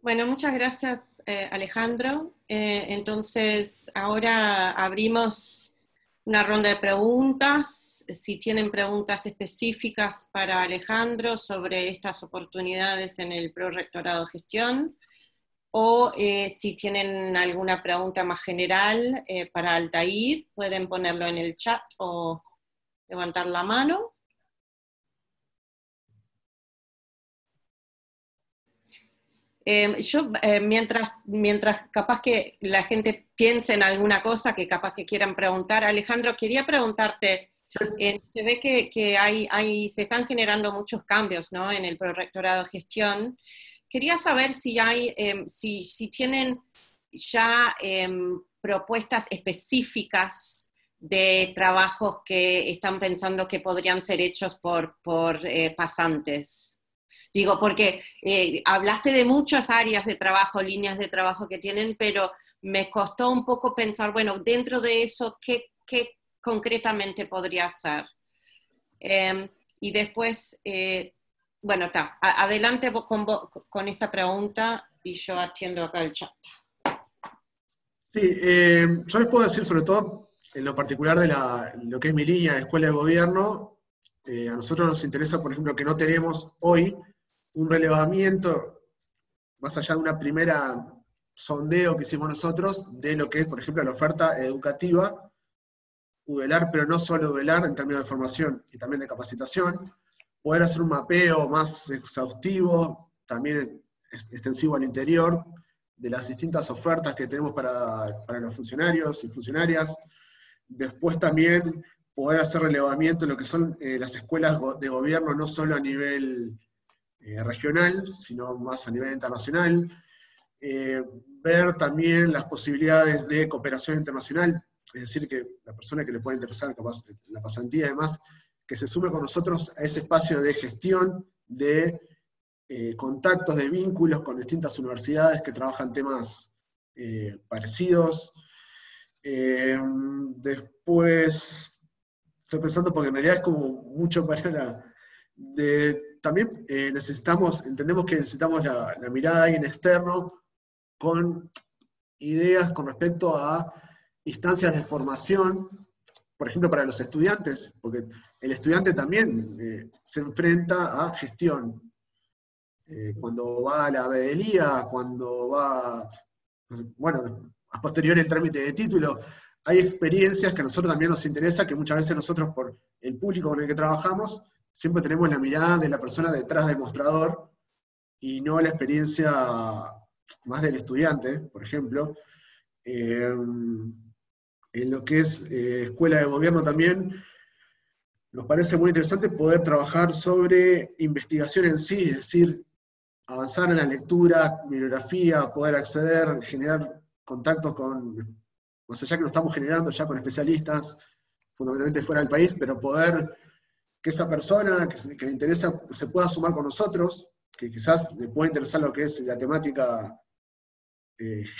Bueno, muchas gracias, Alejandro. Entonces, ahora abrimos una ronda de preguntas. Si tienen preguntas específicas para Alejandro sobre estas oportunidades en el Prorrectorado de Gestión, o si tienen alguna pregunta más general para Altair, pueden ponerlo en el chat o levantar la mano. Mientras capaz que la gente piense en alguna cosa que capaz que quieran preguntar, Alejandro, quería preguntarte, se ve que se están generando muchos cambios, ¿no?, en el Prorrectorado de Gestión, quería saber si hay, si tienen ya propuestas específicas de trabajos que están pensando que podrían ser hechos por pasantes. Digo, porque hablaste de muchas áreas de trabajo, líneas de trabajo que tienen, pero me costó un poco pensar, bueno, dentro de eso, ¿qué concretamente podría ser? Y después, bueno, adelante con esa pregunta y yo atiendo acá el chat. Sí, yo les puedo decir sobre todo, en lo particular de lo que es mi línea de escuela de gobierno, a nosotros nos interesa, por ejemplo, que no tenemos hoy un relevamiento, más allá de una primera sondeo que hicimos nosotros, de lo que es, por ejemplo, la oferta educativa, UDELAR, pero no solo UDELAR en términos de formación y también de capacitación, poder hacer un mapeo más exhaustivo, también extensivo al interior, de las distintas ofertas que tenemos para los funcionarios y funcionarias. Después también poder hacer relevamiento de lo que son las escuelas de gobierno, no solo a nivel regional, sino más a nivel internacional. Ver también las posibilidades de cooperación internacional, es decir, que la persona que le pueda interesar capaz, la pasantía y demás, que se sume con nosotros a ese espacio de gestión, de contactos, de vínculos con distintas universidades que trabajan temas parecidos. Después, estoy pensando porque en realidad es como mucho para también entendemos que necesitamos la mirada de alguien externo con ideas con respecto a instancias de formación, por ejemplo, para los estudiantes, porque el estudiante también se enfrenta a gestión. Cuando va a la veeduría, cuando va, bueno, a posteriori el trámite de título, hay experiencias que a nosotros también nos interesa, que muchas veces nosotros, por el público con el que trabajamos, siempre tenemos la mirada de la persona detrás del mostrador, y no la experiencia más del estudiante, por ejemplo. En lo que es escuela de gobierno también, nos parece muy interesante poder trabajar sobre investigación en sí, es decir, avanzar en la lectura, bibliografía, poder acceder, generar contactos con, más allá que lo estamos generando ya con especialistas, fundamentalmente fuera del país, pero poder que esa persona que le interesa se pueda sumar con nosotros, que quizás le pueda interesar lo que es la temática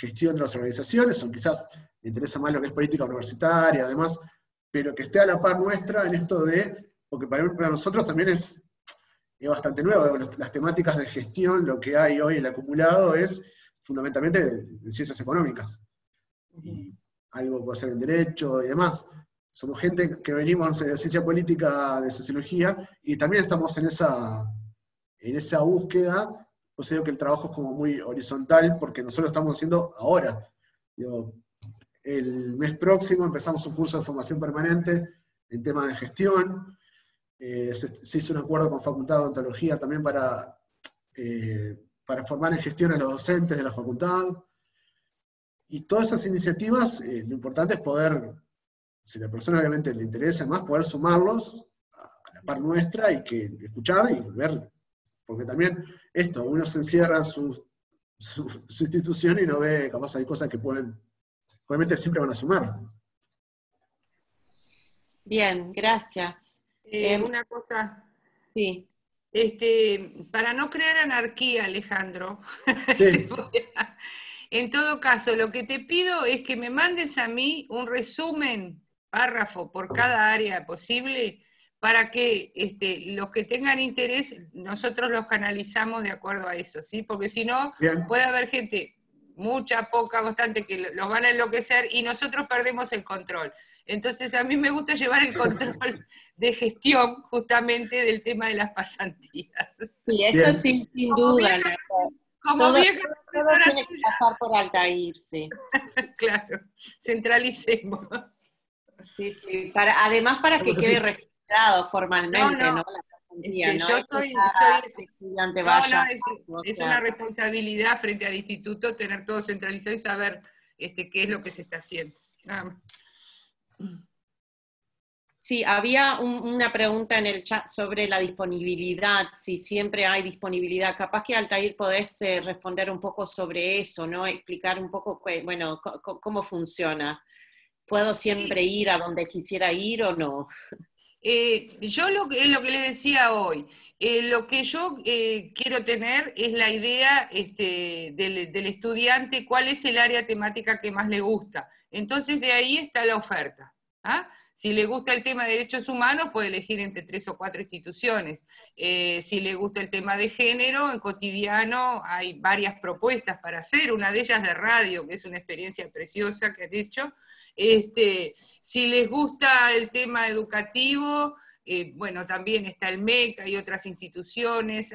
gestión de las organizaciones, o quizás le interesa más lo que es política universitaria, además, pero que esté a la par nuestra en esto porque para nosotros también es bastante nuevo, las temáticas de gestión, lo que hay hoy en el acumulado es fundamentalmente de ciencias económicas, y algo puede ser en derecho y demás. Somos gente que venimos de ciencia política, de sociología, y también estamos en esa búsqueda. O sea que el trabajo es como muy horizontal, porque nosotros lo estamos haciendo ahora. Digo, el mes próximo empezamos un curso de formación permanente en tema de gestión. Se hizo un acuerdo con Facultad de Odontología también para formar en gestión a los docentes de la facultad. Y todas esas iniciativas, lo importante es poder, si a la persona obviamente le interesa más, poder sumarlos a la par nuestra y escuchar y ver. Porque también uno se encierra en su institución y no ve, capaz hay cosas que obviamente siempre van a sumar. Bien, gracias. Una cosa. Sí. Para no crear anarquía, Alejandro, Sí. En todo caso, lo que te pido es que me mandes a mí un resumen, párrafo, por cada área posible, para que los que tengan interés, nosotros los canalizamos de acuerdo a eso, ¿sí? Porque si no, puede haber gente, mucha, poca, bastante, que los van a enloquecer y nosotros perdemos el control. Entonces a mí me gusta llevar el control de gestión justamente del tema de las pasantías. Sí, eso sin duda. Todo tiene que pasar por Altair, sí. Claro, centralicemos. Sí, sí. Además para que quede registrado formalmente, ¿no? La pasantía, es que ¿no? yo soy estudiante vaya. Es una responsabilidad frente al instituto tener todo centralizado y saber qué es lo que se está haciendo. Sí, había una pregunta en el chat sobre la disponibilidad, si siempre hay disponibilidad. Capaz que, Altair, podés responder un poco sobre eso, ¿no? Explicar un poco, bueno, cómo funciona. ¿Puedo siempre ir a donde quisiera ir o no? Yo lo que les decía hoy, lo que yo quiero tener es la idea del estudiante, cuál es el área temática que más le gusta. Entonces de ahí está la oferta. ¿Ah? Si le gusta el tema de derechos humanos, puede elegir entre 3 o 4 instituciones. Si le gusta el tema de género, en cotidiano hay varias propuestas para hacer, una de ellas de radio, que es una experiencia preciosa que han hecho. Si les gusta el tema educativo, bueno, también está el MEC, hay otras instituciones,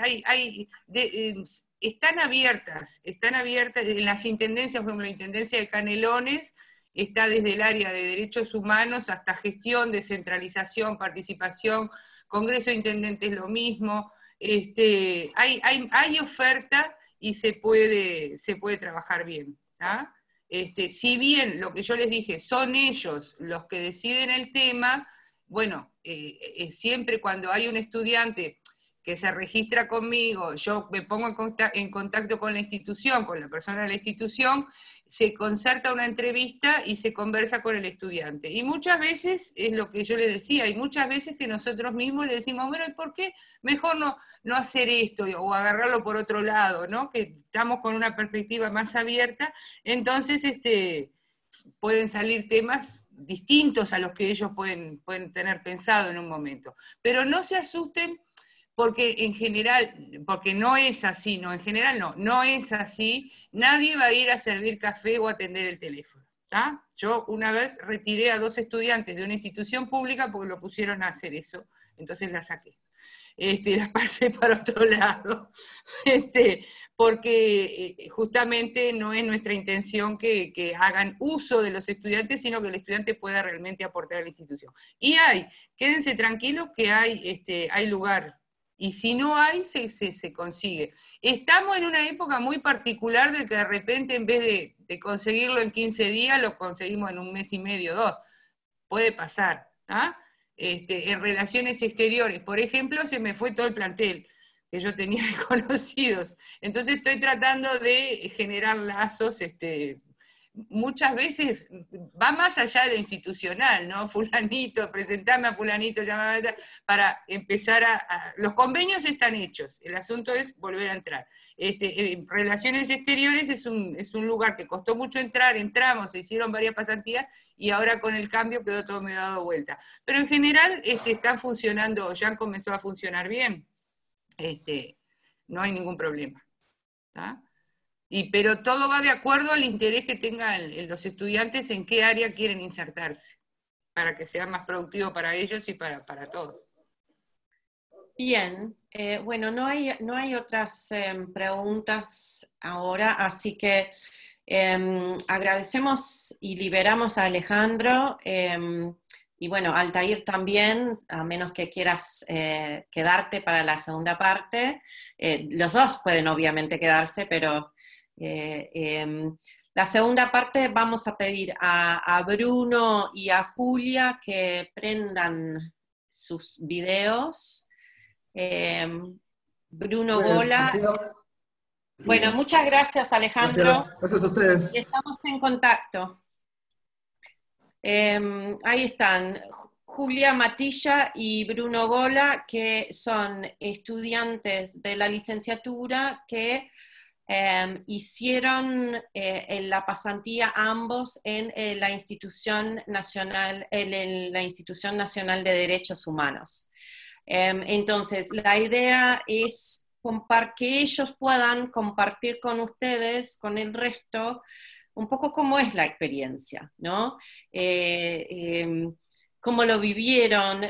están abiertas en las intendencias, por ejemplo, la Intendencia de Canelones, está desde el área de derechos humanos hasta gestión, descentralización, participación, Congreso de Intendentes lo mismo, hay oferta y se puede trabajar bien, ¿tá? Si bien lo que yo les dije, son ellos los que deciden el tema, bueno, siempre cuando hay un estudiante que se registra conmigo, yo me pongo en contacto con la institución, con la persona de la institución, se concerta una entrevista y se conversa con el estudiante. Y muchas veces, es lo que yo les decía, y muchas veces que nosotros mismos le decimos, bueno, ¿y por qué mejor no hacer esto o agarrarlo por otro lado, ¿no? Que estamos con una perspectiva más abierta, entonces pueden salir temas distintos a los que ellos pueden tener pensado en un momento. Pero no se asusten, porque en general, porque no es así, no, en general no es así, nadie va a ir a servir café o a atender el teléfono, ¿tá? Yo una vez retiré a 2 estudiantes de una institución pública porque lo pusieron a hacer eso, entonces la saqué. Las pasé para otro lado, porque justamente no es nuestra intención que hagan uso de los estudiantes, sino que el estudiante pueda realmente aportar a la institución. Y quédense tranquilos que hay lugar, y si no hay, se consigue. Estamos en una época muy particular de que de repente en vez de conseguirlo en 15 días, lo conseguimos en 1 mes y medio, 2. Puede pasar, ¿ah? En relaciones exteriores, por ejemplo, se me fue todo el plantel que yo tenía de conocidos. Entonces estoy tratando de generar lazos, muchas veces va más allá de lo institucional, ¿no? Fulanito, presentame a fulanito, llamame, para empezar los convenios están hechos, el asunto es volver a entrar. Relaciones exteriores es un lugar que costó mucho entrar, entramos, se hicieron varias pasantías, y ahora con el cambio quedó todo medio dado vuelta. Pero en general están funcionando, ya han comenzado a funcionar bien, no hay ningún problema, ¿tá? Pero todo va de acuerdo al interés que tengan los estudiantes en qué área quieren insertarse, para que sea más productivo para ellos y para todos. Bien, bueno, no hay otras preguntas ahora, así que agradecemos y liberamos a Alejandro, y bueno, Altair también, a menos que quieras quedarte para la segunda parte. Los dos pueden obviamente quedarse, pero la segunda parte vamos a pedir a Bruno y a Julia que prendan sus videos. Bruno Gola. Bueno, muchas gracias, Alejandro. Gracias a ustedes. Y estamos en contacto. Ahí están Julia Matilla y Bruno Gola, que son estudiantes de la licenciatura que hicieron la pasantía ambos en la Institución Nacional de Derechos Humanos. Entonces, la idea es que ellos puedan compartir con ustedes, con el resto, un poco cómo es la experiencia, ¿no? Cómo lo vivieron,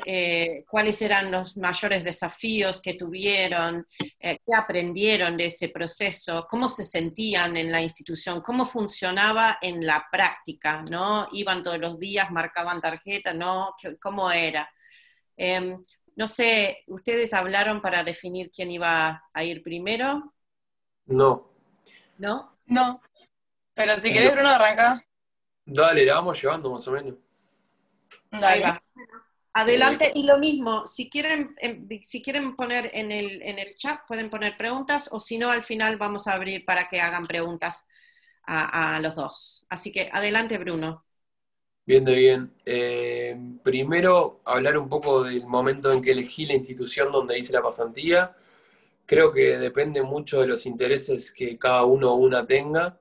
cuáles eran los mayores desafíos que tuvieron, qué aprendieron de ese proceso, cómo se sentían en la institución, cómo funcionaba en la práctica, ¿no? Iban todos los días, marcaban tarjeta, ¿no? ¿Cómo era? No sé, ¿ustedes hablaron para definir quién iba a ir primero? No. ¿No? No. Pero si querés, Bruno, arranca. Dale, la vamos llevando más o menos. Dale. Ahí va. Adelante, y lo mismo, si quieren poner en el chat, pueden poner preguntas, o si no, al final vamos a abrir para que hagan preguntas a los dos. Así que adelante, Bruno. Bien, de bien. Primero, hablar un poco del momento en que elegí la institución donde hice la pasantía. Creo que depende mucho de los intereses que cada uno o una tenga.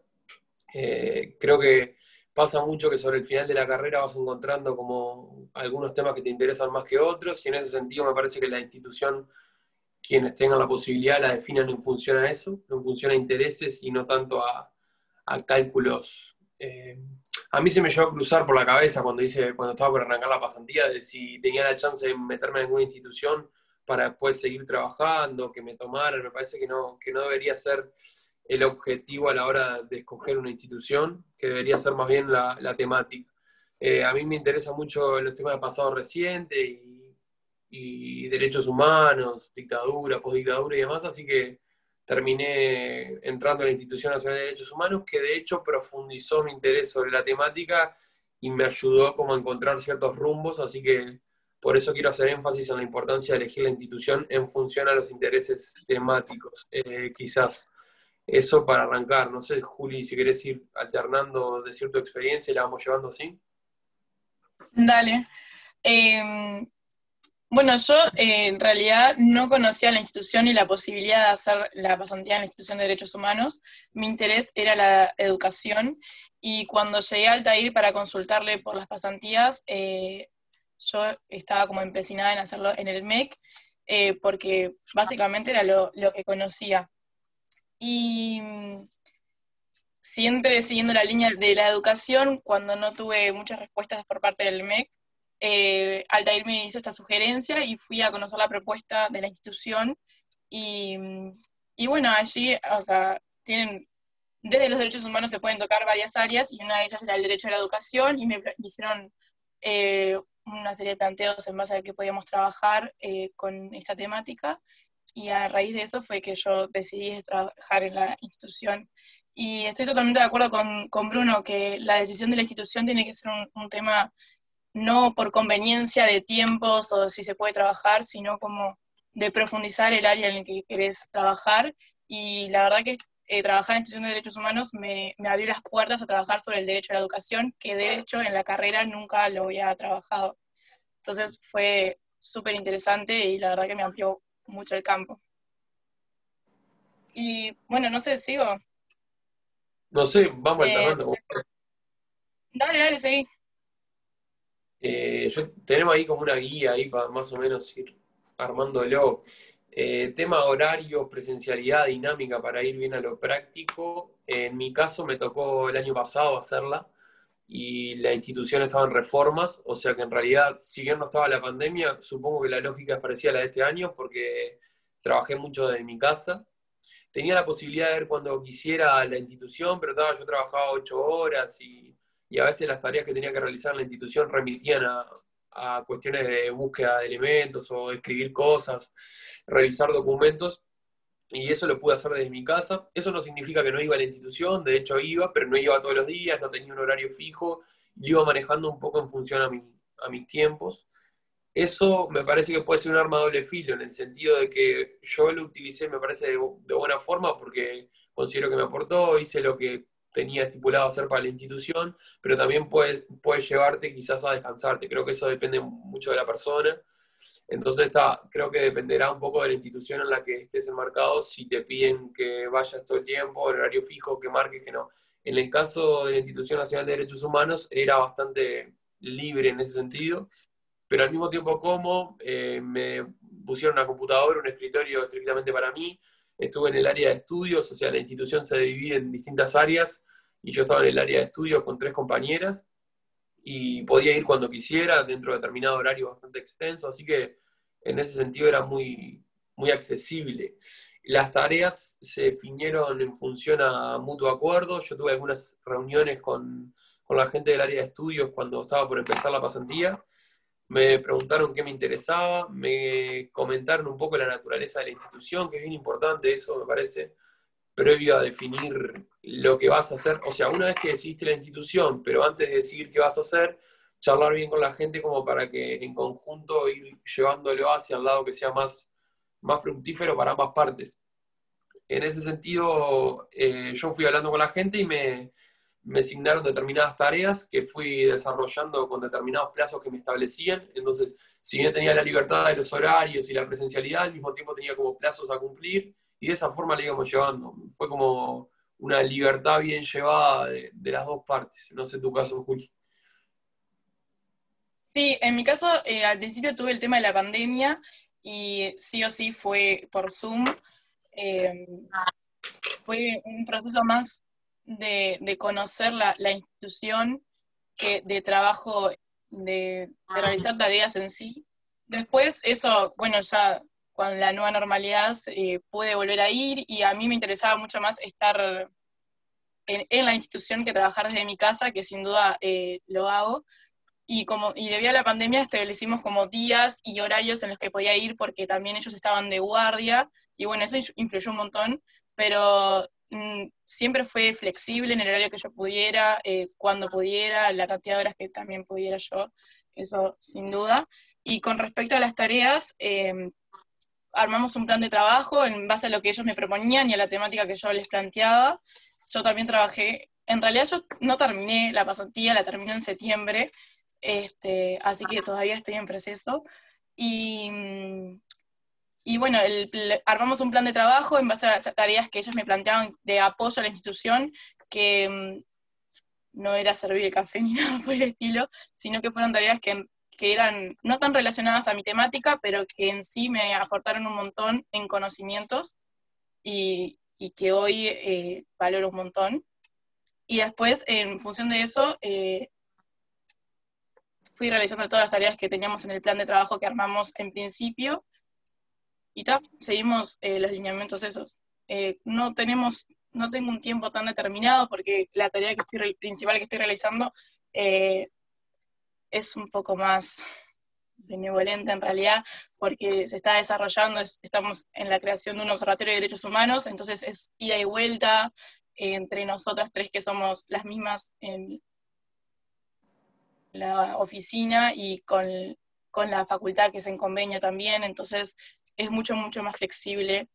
Creo que pasa mucho que sobre el final de la carrera vas encontrando como algunos temas que te interesan más que otros, y en ese sentido me parece que la institución, quienes tengan la posibilidad, la definan en función a eso, en función a intereses y no tanto a cálculos. A mí se me llegó a cruzar por la cabeza cuando estaba por arrancar la pasantía, de si tenía la chance de meterme en alguna institución para después seguir trabajando, que me tomaran. Me parece que no debería ser el objetivo a la hora de escoger una institución, que debería ser más bien la temática. A mí me interesan mucho los temas de pasado reciente y derechos humanos, dictadura, postdictadura y demás, así que terminé entrando a la Institución Nacional de Derechos Humanos, que de hecho profundizó mi interés sobre la temática y me ayudó como a encontrar ciertos rumbos, así que por eso quiero hacer énfasis en la importancia de elegir la institución en función a los intereses temáticos, quizás. Eso para arrancar. No sé, Juli, si querés ir alternando, decir tu experiencia y la vamos llevando así. Dale. Bueno, yo en realidad no conocía la institución y la posibilidad de hacer la pasantía en la Institución de Derechos Humanos. Mi interés era la educación, y cuando llegué a Altair para consultarle por las pasantías, yo estaba como empecinada en hacerlo en el MEC, porque básicamente era lo que conocía. Y siempre siguiendo la línea de la educación, cuando no tuve muchas respuestas por parte del MEC, Altair me hizo esta sugerencia y fui a conocer la propuesta de la institución, y bueno, allí, o sea, desde los derechos humanos se pueden tocar varias áreas, y una de ellas era el derecho a la educación, y me hicieron una serie de planteos en base a que podíamos trabajar con esta temática, y a raíz de eso fue que yo decidí trabajar en la institución. Y estoy totalmente de acuerdo con Bruno, que la decisión de la institución tiene que ser un tema no por conveniencia de tiempos o si se puede trabajar, sino como de profundizar el área en el que querés trabajar. Y la verdad que trabajar en la Institución de Derechos Humanos me abrió las puertas a trabajar sobre el derecho a la educación, que de hecho en la carrera nunca lo había trabajado. Entonces fue súper interesante y la verdad que me amplió mucho el campo. Y bueno, no sé, ¿sigo? No sé, vamos alternando. Dale, seguí. Tenemos ahí como una guía ahí para más o menos ir armándolo. Tema horarios, presencialidad, dinámica para ir bien a lo práctico. En mi caso me tocó el año pasado hacerla y la institución estaba en reformas, o sea que en realidad, si bien no estaba la pandemia, supongo que la lógica es parecida a la de este año porque trabajé mucho desde mi casa. Tenía la posibilidad de ver cuando quisiera la institución, pero yo trabajaba 8 horas y a veces las tareas que tenía que realizar en la institución remitían a cuestiones de búsqueda de elementos o escribir cosas, revisar documentos, y eso lo pude hacer desde mi casa. Eso no significa que no iba a la institución, de hecho iba, pero no iba todos los días, no tenía un horario fijo, y iba manejando un poco en función a mis tiempos. Eso me parece que puede ser un arma de doble filo, en el sentido de que yo lo utilicé, me parece, de buena forma, porque considero que me aportó, hice lo que tenía estipulado hacer para la institución, pero también puede llevarte quizás a descansarte. Creo que eso depende mucho de la persona. Entonces creo que dependerá un poco de la institución en la que estés enmarcado, si te piden que vayas todo el tiempo, el horario fijo, que marques, que no. En el caso de la Institución Nacional de Derechos Humanos era bastante libre en ese sentido, pero al mismo tiempo me pusieron una computadora, un escritorio estrictamente para mí. Estuve en el área de estudios, o sea, la institución se divide en distintas áreas, y yo estaba en el área de estudios con 3 compañeras, y podía ir cuando quisiera, dentro de determinado horario bastante extenso, así que en ese sentido era muy, muy accesible. Las tareas se definieron en función a mutuo acuerdo. Yo tuve algunas reuniones con la gente del área de estudios cuando estaba por empezar la pasantía. Me preguntaron qué me interesaba, me comentaron un poco la naturaleza de la institución, que es bien importante eso, me parece, previo a definir lo que vas a hacer. O sea, una vez que decidiste la institución, pero antes de decidir qué vas a hacer, charlar bien con la gente como para que en conjunto ir llevándolo hacia el lado que sea más fructífero para ambas partes. En ese sentido, yo fui hablando con la gente y me asignaron determinadas tareas que fui desarrollando con determinados plazos que me establecían. Entonces, si bien tenía la libertad de los horarios y la presencialidad, al mismo tiempo tenía como plazos a cumplir, y de esa forma le íbamos llevando. Fue como una libertad bien llevada de las dos partes. No sé tu caso, Juli. Sí, en mi caso, al principio tuve el tema de la pandemia y sí o sí fue por Zoom. Fue un proceso más de conocer la institución que de trabajo, de realizar tareas en sí. Después eso, bueno, ya con la nueva normalidad pude volver a ir y a mí me interesaba mucho más estar en la institución que trabajar desde mi casa, que sin duda lo hago. Y debido a la pandemia establecimos como días y horarios en los que podía ir porque también ellos estaban de guardia, y bueno, eso influyó un montón, pero siempre fue flexible en el horario que yo pudiera, cuando pudiera, la cantidad de horas que también pudiera yo, eso sin duda. Y con respecto a las tareas, armamos un plan de trabajo en base a lo que ellos me proponían y a la temática que yo les planteaba. Yo también trabajé, en realidad yo no terminé la pasantía, la terminé en septiembre, así que todavía estoy en proceso. Y bueno, armamos un plan de trabajo en base a las tareas que ellos me planteaban de apoyo a la institución, que no era servir el café ni nada por el estilo, sino que fueron tareas que eran no tan relacionadas a mi temática, pero que en sí me aportaron un montón en conocimientos y que hoy valoro un montón. Y después, en función de eso, fui realizando todas las tareas que teníamos en el plan de trabajo que armamos en principio, y seguimos los lineamientos esos. No tengo un tiempo tan determinado porque la tarea principal que estoy realizando es un poco más benevolente en realidad, porque se está desarrollando, estamos en la creación de un observatorio de derechos humanos, entonces es ida y vuelta entre nosotras tres que somos las mismas en la oficina y con la facultad que es en convenio también, entonces es mucho más flexible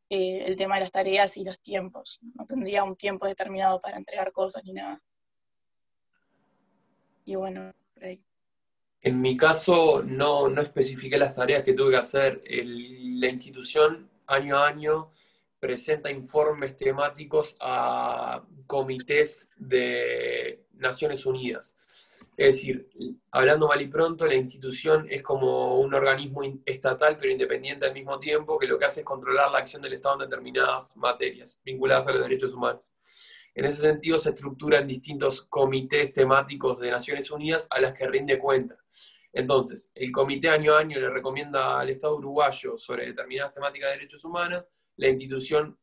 el tema de las tareas y los tiempos. No tendría un tiempo determinado para entregar cosas ni nada. Y bueno, por ahí. En mi caso no especifiqué las tareas que tuve que hacer. La institución año a año presenta informes temáticos a comités de Naciones Unidas. Es decir, hablando mal y pronto, la institución es como un organismo estatal pero independiente al mismo tiempo, que lo que hace es controlar la acción del Estado en determinadas materias vinculadas a los derechos humanos. En ese sentido se estructuran distintos comités temáticos de Naciones Unidas a las que rinde cuenta. Entonces, el comité año a año le recomienda al Estado uruguayo sobre determinadas temáticas de derechos humanos, la institución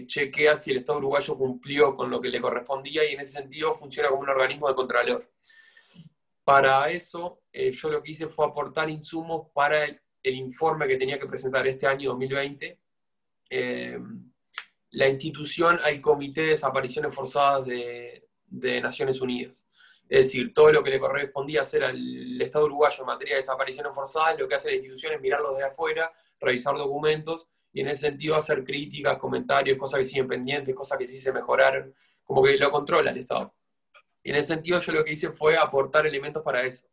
chequea si el Estado uruguayo cumplió con lo que le correspondía y en ese sentido funciona como un organismo de contralor. Para eso, yo lo que hice fue aportar insumos para el informe que tenía que presentar este año 2020, la institución al Comité de Desapariciones Forzadas de Naciones Unidas. Es decir, todo lo que le correspondía hacer al Estado uruguayo en materia de desapariciones forzadas, lo que hace la institución es mirarlo desde afuera, revisar documentos, y en ese sentido hacer críticas, comentarios, cosas que siguen pendientes, cosas que sí se mejoraron, como que lo controla el Estado. Y en ese sentido yo lo que hice fue aportar elementos para eso.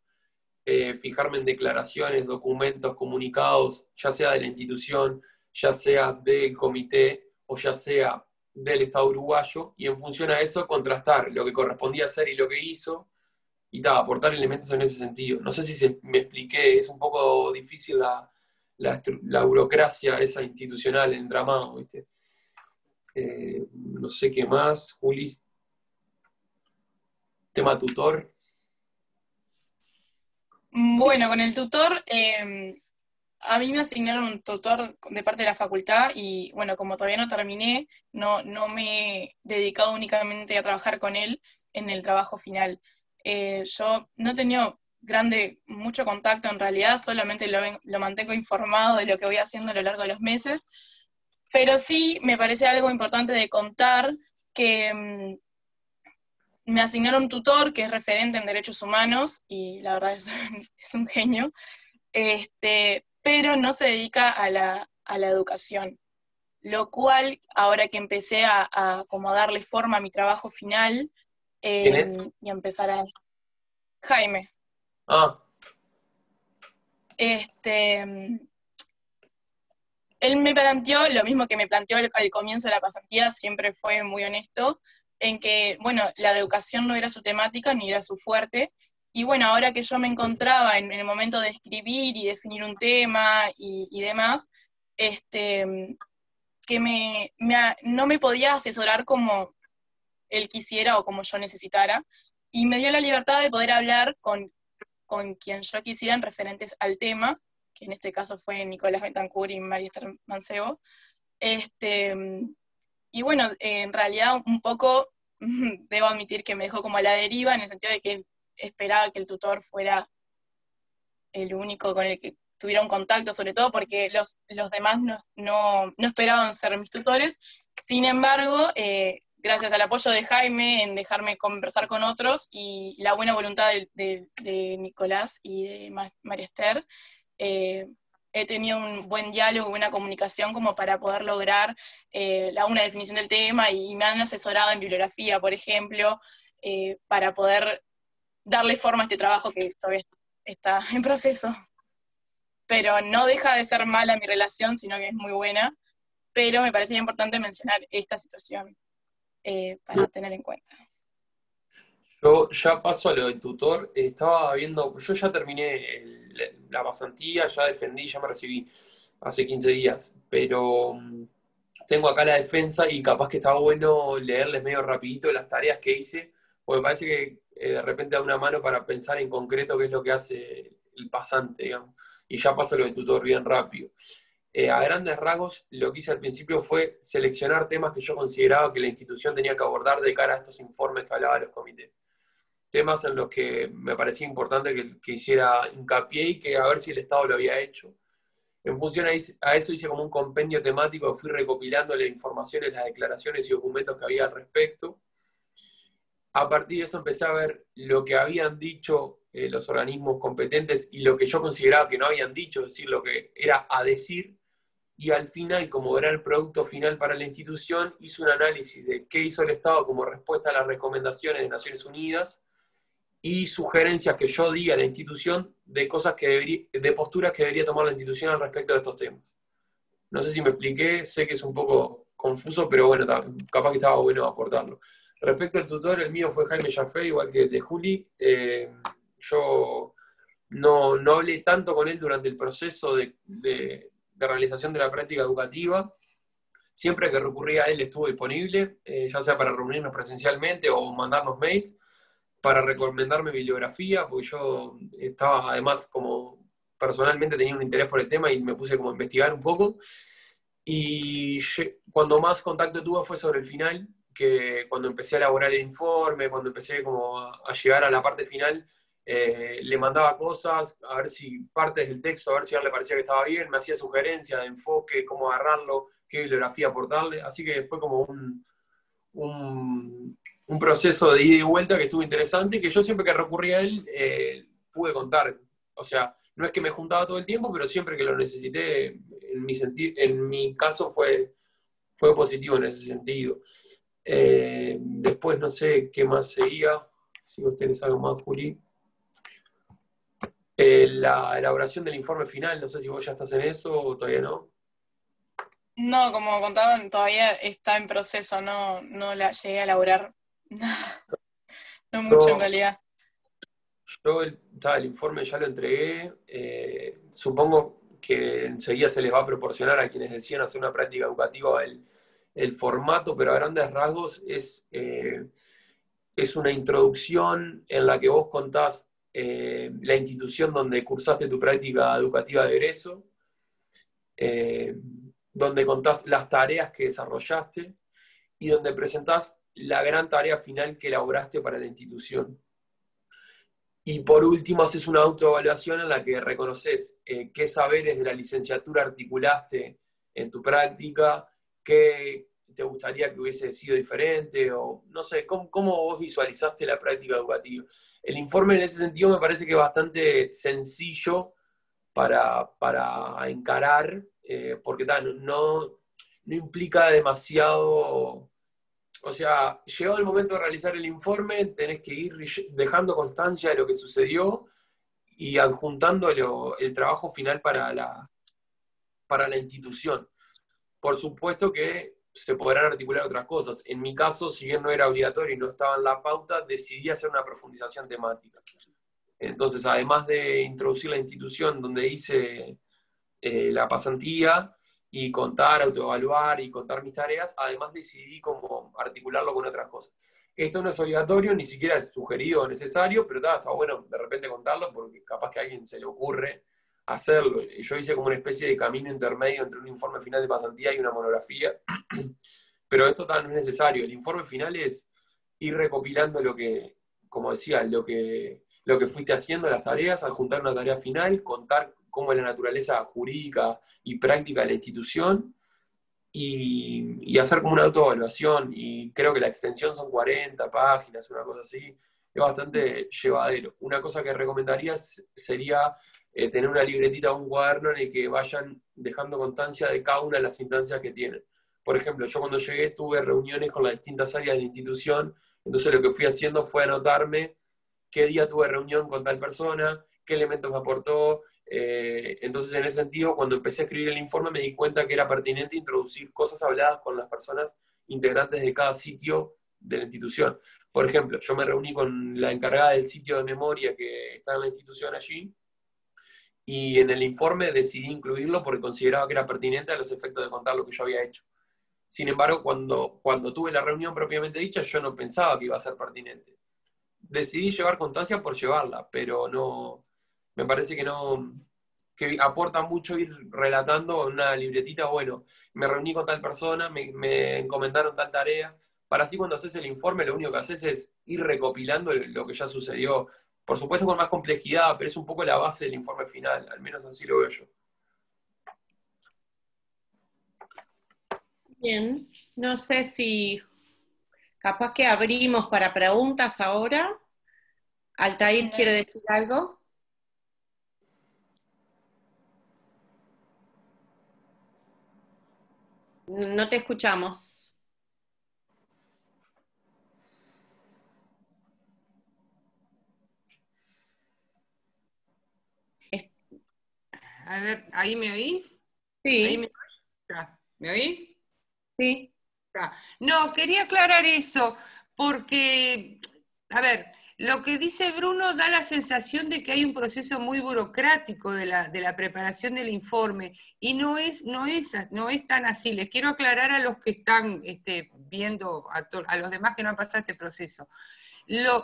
Fijarme en declaraciones, documentos, comunicados, ya sea de la institución, ya sea del comité, o ya sea del Estado uruguayo, y en función a eso contrastar lo que correspondía hacer y lo que hizo, y aportar elementos en ese sentido. No sé si me expliqué, es un poco difícil la burocracia esa institucional entramado, ¿viste? No sé qué más, Juli. Tema tutor. Bueno, con el tutor, a mí me asignaron un tutor de parte de la facultad y bueno, como todavía no terminé, no me he dedicado únicamente a trabajar con él en el trabajo final. Yo no he tenido mucho contacto en realidad, solamente lo mantengo informado de lo que voy haciendo a lo largo de los meses, pero sí me parece algo importante de contar que me asignaron un tutor que es referente en derechos humanos, y la verdad es un genio, pero no se dedica a la educación. Lo cual, ahora que empecé a como darle forma a mi trabajo final, ¿Quién es? y a empezar a... Jaime. Ah, Él me planteó lo mismo que me planteó al comienzo de la pasantía, siempre fue muy honesto, en que, bueno, la educación no era su temática ni era su fuerte, y bueno, ahora que yo me encontraba en el momento de escribir y definir un tema y demás, que no me podía asesorar como él quisiera o como yo necesitara, y me dio la libertad de poder hablar con quien yo quisiera en referentes al tema, que en este caso fue Nicolás Betancourt y María Esther Mancebo. Y bueno, en realidad un poco debo admitir que me dejó como a la deriva, en el sentido de que esperaba que el tutor fuera el único con el que tuviera un contacto, sobre todo porque los demás no esperaban ser mis tutores. Sin embargo, gracias al apoyo de Jaime en dejarme conversar con otros y la buena voluntad de Nicolás y de María Esther, he tenido un buen diálogo, buena comunicación como para poder lograr una definición del tema, y me han asesorado en bibliografía, por ejemplo, para poder darle forma a este trabajo que todavía está en proceso. Pero no deja de ser mala mi relación, sino que es muy buena, pero me parecía importante mencionar esta situación para tener en cuenta. yo ya paso a lo del tutor. Estaba viendo, yo ya terminé la pasantía, ya defendí, ya me recibí hace 15 días, pero tengo acá la defensa y capaz que está bueno leerles medio rapidito las tareas que hice, porque me parece que de repente da una mano para pensar en concreto qué es lo que hace el pasante, digamos. Y ya paso lo del tutor bien rápido. A grandes rasgos, lo que hice al principio fue seleccionar temas que yo consideraba que la institución tenía que abordar de cara a estos informes que hablaba de los comités. Temas en los que me parecía importante que hiciera hincapié y que a ver si el Estado lo había hecho. En función a eso hice como un compendio temático, fui recopilando las informaciones, las declaraciones y documentos que había al respecto. A partir de eso empecé a ver lo que habían dicho los organismos competentes y lo que yo consideraba que no habían dicho, es decir, lo que era a decir, y al final, como era el producto final para la institución, hice un análisis de qué hizo el Estado como respuesta a las recomendaciones de Naciones Unidas y sugerencias que yo di a la institución de cosas de posturas que debería tomar la institución al respecto de estos temas. No sé si me expliqué, sé que es un poco confuso, pero bueno, capaz que estaba bueno aportarlo. Respecto al tutor, el mío fue Jaime Jaffé, igual que el de Juli. Yo no hablé tanto con él durante el proceso de realización de la práctica educativa. Siempre que recurría a él estuvo disponible, ya sea para reunirnos presencialmente o mandarnos mails, para recomendarme bibliografía, porque yo estaba además como personalmente tenía un interés por el tema y me puse como a investigar un poco. Y cuando más contacto tuve fue sobre el final, que cuando empecé a elaborar el informe, cuando empecé como a llegar a la parte final, le mandaba cosas, a ver si partes del texto, a ver si a él le parecía que estaba bien, me hacía sugerencias de enfoque, cómo agarrarlo, qué bibliografía aportarle, así que fue como un proceso de ida y vuelta que estuvo interesante, que yo siempre que recurría a él pude contar. O sea, no es que me juntaba todo el tiempo, pero siempre que lo necesité, en mi caso fue positivo en ese sentido. Después no sé qué más seguía, si vos tenés algo más, Juli. La elaboración del informe final, no sé si vos ya estás en eso o todavía no. No, como contaban, todavía está en proceso, no la llegué a elaborar. No mucho en realidad. Yo el informe ya lo entregué, supongo que enseguida se les va a proporcionar a quienes decían hacer una práctica educativa el formato, pero a grandes rasgos es una introducción en la que vos contás la institución donde cursaste tu práctica educativa de egreso, donde contás las tareas que desarrollaste y donde presentás la gran tarea final que elaboraste para la institución. Y por último haces una autoevaluación en la que reconoces qué saberes de la licenciatura articulaste en tu práctica, qué te gustaría que hubiese sido diferente? O no sé, ¿cómo vos visualizaste la práctica educativa? El informe en ese sentido me parece que es bastante sencillo para encarar, porque no implica demasiado. O sea, llegado el momento de realizar el informe, tenés que ir dejando constancia de lo que sucedió y adjuntando el trabajo final para la institución. Por supuesto que se podrán articular otras cosas. En mi caso, si bien no era obligatorio y no estaba en la pauta, decidí hacer una profundización temática. Entonces, además de introducir la institución donde hice la pasantía, y contar, autoevaluar y contar mis tareas, además decidí cómo articularlo con otras cosas. Esto no es obligatorio, ni siquiera es sugerido o necesario, pero está bueno de repente contarlo porque capaz que a alguien se le ocurre hacerlo. Yo hice como una especie de camino intermedio entre un informe final de pasantía y una monografía, pero esto no es necesario. El informe final es ir recopilando lo que, como decía, lo que fuiste haciendo, las tareas, adjuntar una tarea final, contar cómo es la naturaleza jurídica y práctica de la institución, y hacer como una autoevaluación, y creo que la extensión son 40 páginas, una cosa así, es bastante llevadero. Una cosa que recomendaría sería tener una libretita o un cuaderno en el que vayan dejando constancia de cada una de las instancias que tienen. Por ejemplo, yo cuando llegué tuve reuniones con las distintas áreas de la institución, entonces lo que fui haciendo fue anotarme qué día tuve reunión con tal persona, qué elementos me aportó. Entonces, en ese sentido, cuando empecé a escribir el informe me di cuenta que era pertinente introducir cosas habladas con las personas integrantes de cada sitio de la institución. Por ejemplo, yo me reuní con la encargada del sitio de memoria que está en la institución allí, y en el informe decidí incluirlo porque consideraba que era pertinente a los efectos de contar lo que yo había hecho. Sin embargo, cuando tuve la reunión propiamente dicha, yo no pensaba que iba a ser pertinente. Decidí llevar constancia por llevarla, pero no, me parece que aporta mucho ir relatando en una libretita, bueno, me reuní con tal persona, me encomendaron tal tarea, para así cuando haces el informe lo único que haces es ir recopilando lo que ya sucedió, por supuesto con más complejidad, pero es un poco la base del informe final, al menos así lo veo yo. Bien, no sé si capaz que abrimos para preguntas ahora. Altair, ¿quiere decir algo? No te escuchamos. A ver, ¿ahí me oís? Sí. ¿Ahí me oís? Sí. No, quería aclarar eso, porque, a ver, lo que dice Bruno da la sensación de que hay un proceso muy burocrático de la preparación del informe, y no es tan así. Les quiero aclarar a los que están viendo, a los demás que no han pasado este proceso.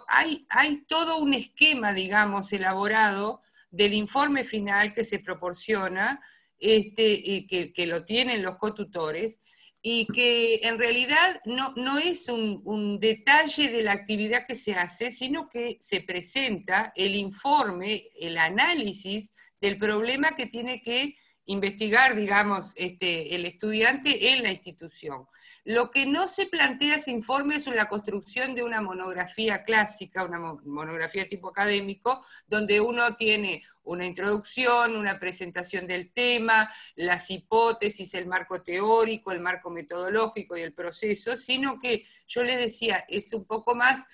Hay todo un esquema, digamos, elaborado del informe final que se proporciona, que lo tienen los cotutores, y que en realidad no es un detalle de la actividad que se hace, sino que se presenta el informe, el análisis del problema que tiene que investigar, digamos, el estudiante en la institución. Lo que no se plantea ese informe es la construcción de una monografía clásica, una monografía tipo académico, donde uno tiene una introducción, una presentación del tema, las hipótesis, el marco teórico, el marco metodológico y el proceso, sino que, yo les decía, es un poco más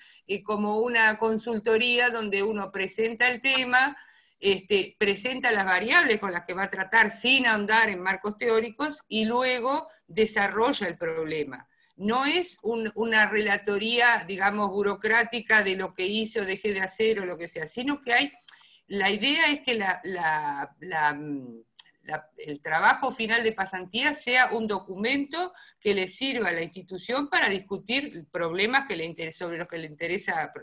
como una consultoría donde uno presenta el tema, presenta las variables con las que va a tratar sin ahondar en marcos teóricos, y luego desarrolla el problema. No es una relatoría, digamos, burocrática de lo que hice o dejé de hacer o lo que sea, sino que la idea es que el trabajo final de pasantía sea un documento que le sirva a la institución para discutir problemas sobre los que le interesa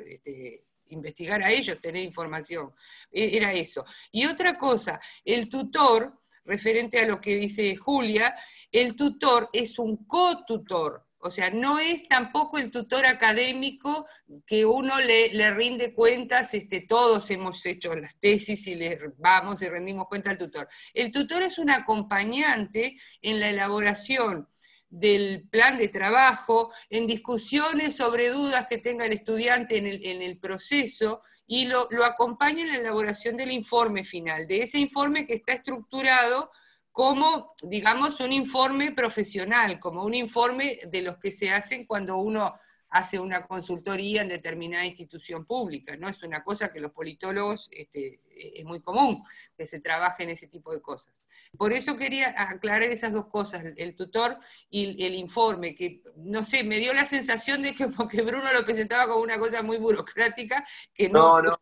investigar a ellos, tener información. Era eso. Y otra cosa, el tutor, referente a lo que dice Julia, el tutor es un cotutor. O sea, no es tampoco el tutor académico que uno le rinde cuentas, todos hemos hecho las tesis y le vamos y rendimos cuenta al tutor. El tutor es un acompañante en la elaboración del plan de trabajo, en discusiones sobre dudas que tenga el estudiante en el proceso, y lo acompaña en la elaboración del informe final, de ese informe que está estructurado como, digamos, un informe profesional, como un informe de los que se hacen cuando uno hace una consultoría en determinada institución pública, ¿no? Es una cosa que los politólogos, es muy común que se trabaje en ese tipo de cosas. Por eso quería aclarar esas dos cosas, el tutor y el informe, que, no sé, me dio la sensación de que porque Bruno lo presentaba como una cosa muy burocrática, que no, No,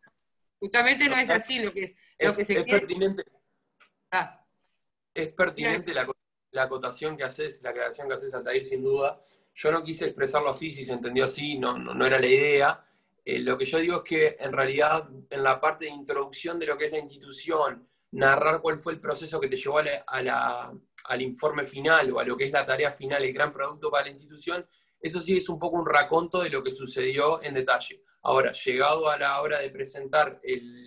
justamente no es así lo que se es quiere. pertinente. Ah, Es pertinente la acotación que haces, la aclaración que haces, Altair, sin duda. Yo no quise expresarlo así, si se entendió así, no era la idea. Lo que yo digo es que en realidad en la parte de introducción de lo que es la institución, narrar cuál fue el proceso que te llevó al informe final o a lo que es la tarea final, el gran producto para la institución, eso sí es un poco un raconto de lo que sucedió en detalle. Ahora, llegado a la hora de presentar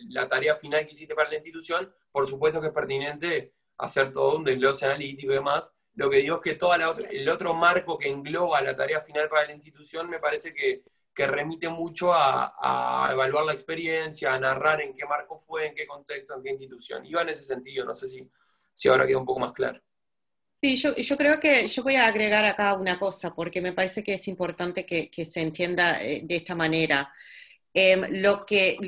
la tarea final que hiciste para la institución, por supuesto que es pertinente hacer todo un desglose analítico y demás. Lo que digo es que el otro marco que engloba la tarea final para la institución me parece que remite mucho a evaluar la experiencia, a narrar en qué marco fue, en qué contexto, en qué institución. Iba en ese sentido, no sé si ahora queda un poco más claro. Sí, yo creo que yo voy a agregar acá una cosa, porque me parece que es importante que se entienda de esta manera. Lo que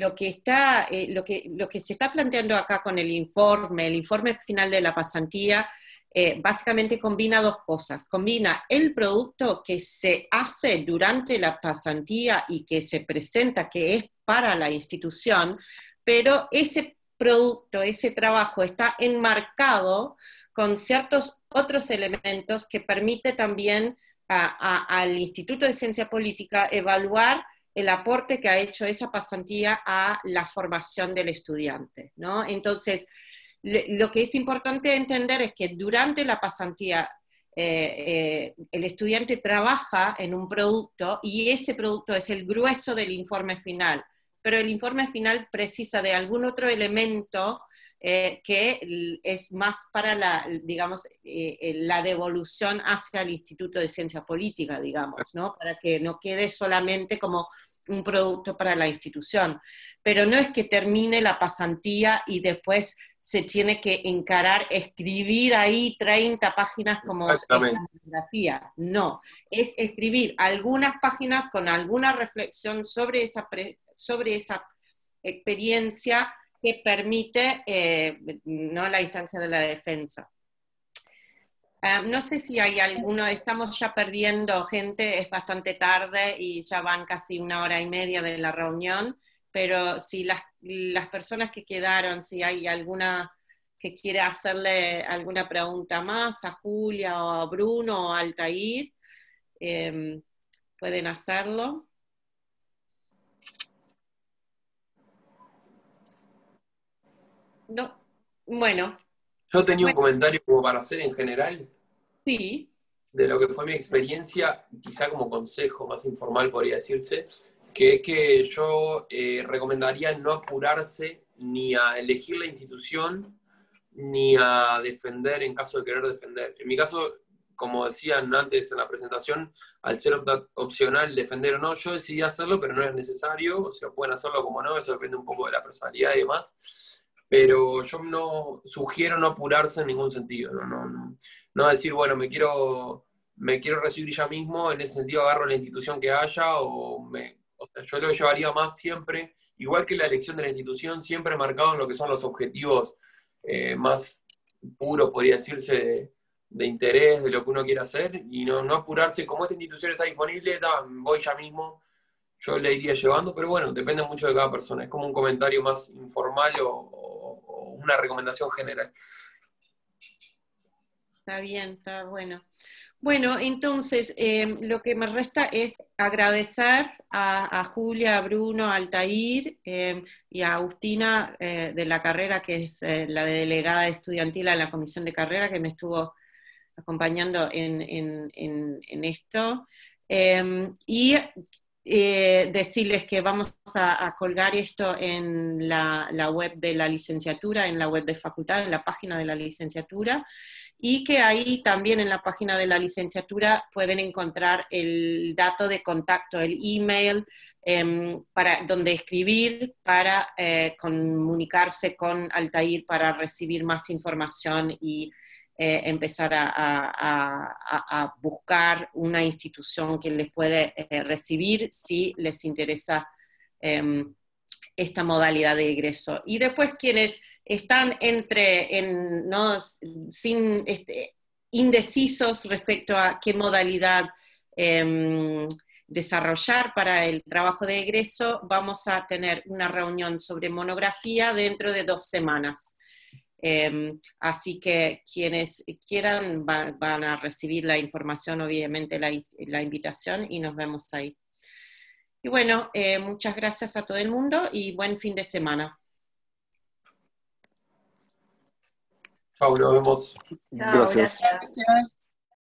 se está planteando acá con el informe final de la pasantía, básicamente combina dos cosas. Combina el producto que se hace durante la pasantía y que se presenta, que es para la institución, pero ese producto, ese trabajo está enmarcado con ciertos otros elementos que permite también al Instituto de Ciencia Política evaluar el aporte que ha hecho esa pasantía a la formación del estudiante, ¿no? Entonces, lo que es importante entender es que durante la pasantía el estudiante trabaja en un producto y ese producto es el grueso del informe final, pero el informe final precisa de algún otro elemento que es más para la devolución hacia el Instituto de Ciencia Política, digamos, ¿no? Para que no quede solamente como un producto para la institución. Pero no es que termine la pasantía y después se tiene que encarar, escribir ahí 30 páginas como esta monografía. No, es escribir algunas páginas con alguna reflexión sobre esa experiencia que permite ¿no? la instancia de la defensa. No sé si hay alguno, estamos ya perdiendo gente, es bastante tarde y ya van casi 1 hora y media de la reunión, pero si las personas que quedaron, si hay alguna que quiere hacerle alguna pregunta más a Julia o a Bruno o a Altair, pueden hacerlo. No, bueno. Yo tenía un comentario como para hacer en general. Sí. De lo que fue mi experiencia, quizá como consejo más informal podría decirse, que es que yo recomendaría no apurarse ni a elegir la institución, ni a defender en caso de querer defender. En mi caso, como decían antes en la presentación, al ser opcional defender o no, yo decidí hacerlo, pero no es necesario, o sea, pueden hacerlo como no, eso depende un poco de la personalidad y demás. Pero yo no sugiero no apurarse en ningún sentido, no decir, bueno, me quiero recibir ya mismo, en ese sentido agarro la institución que haya, o sea, yo lo llevaría más siempre, igual que la elección de la institución, siempre marcado en lo que son los objetivos más puros, podría decirse, de interés, de lo que uno quiere hacer, y no apurarse, como esta institución está disponible, voy ya mismo, yo le iría llevando, pero bueno, depende mucho de cada persona, es como un comentario más informal o una recomendación general. Está bien, está bueno. Bueno, entonces, lo que me resta es agradecer a Julia, a Bruno, a Altair y a Agustina de la carrera, que es la delegada estudiantil a la comisión de carrera, que me estuvo acompañando en esto. Y decirles que vamos a colgar esto en la web de la licenciatura, en la web de facultad, en la página de la licenciatura, y que ahí también en la página de la licenciatura pueden encontrar el dato de contacto, el email, para donde escribir para comunicarse con Altair para recibir más información y empezar a buscar una institución que les puede recibir si les interesa esta modalidad de egreso. Y después quienes están indecisos respecto a qué modalidad desarrollar para el trabajo de egreso, vamos a tener una reunión sobre monografía dentro de 2 semanas. Así que quienes quieran van a recibir la información, obviamente la invitación, y nos vemos ahí. Y bueno, muchas gracias a todo el mundo y buen fin de semana. Chao, nos vemos. Chao, Gracias. gracias. Gracias.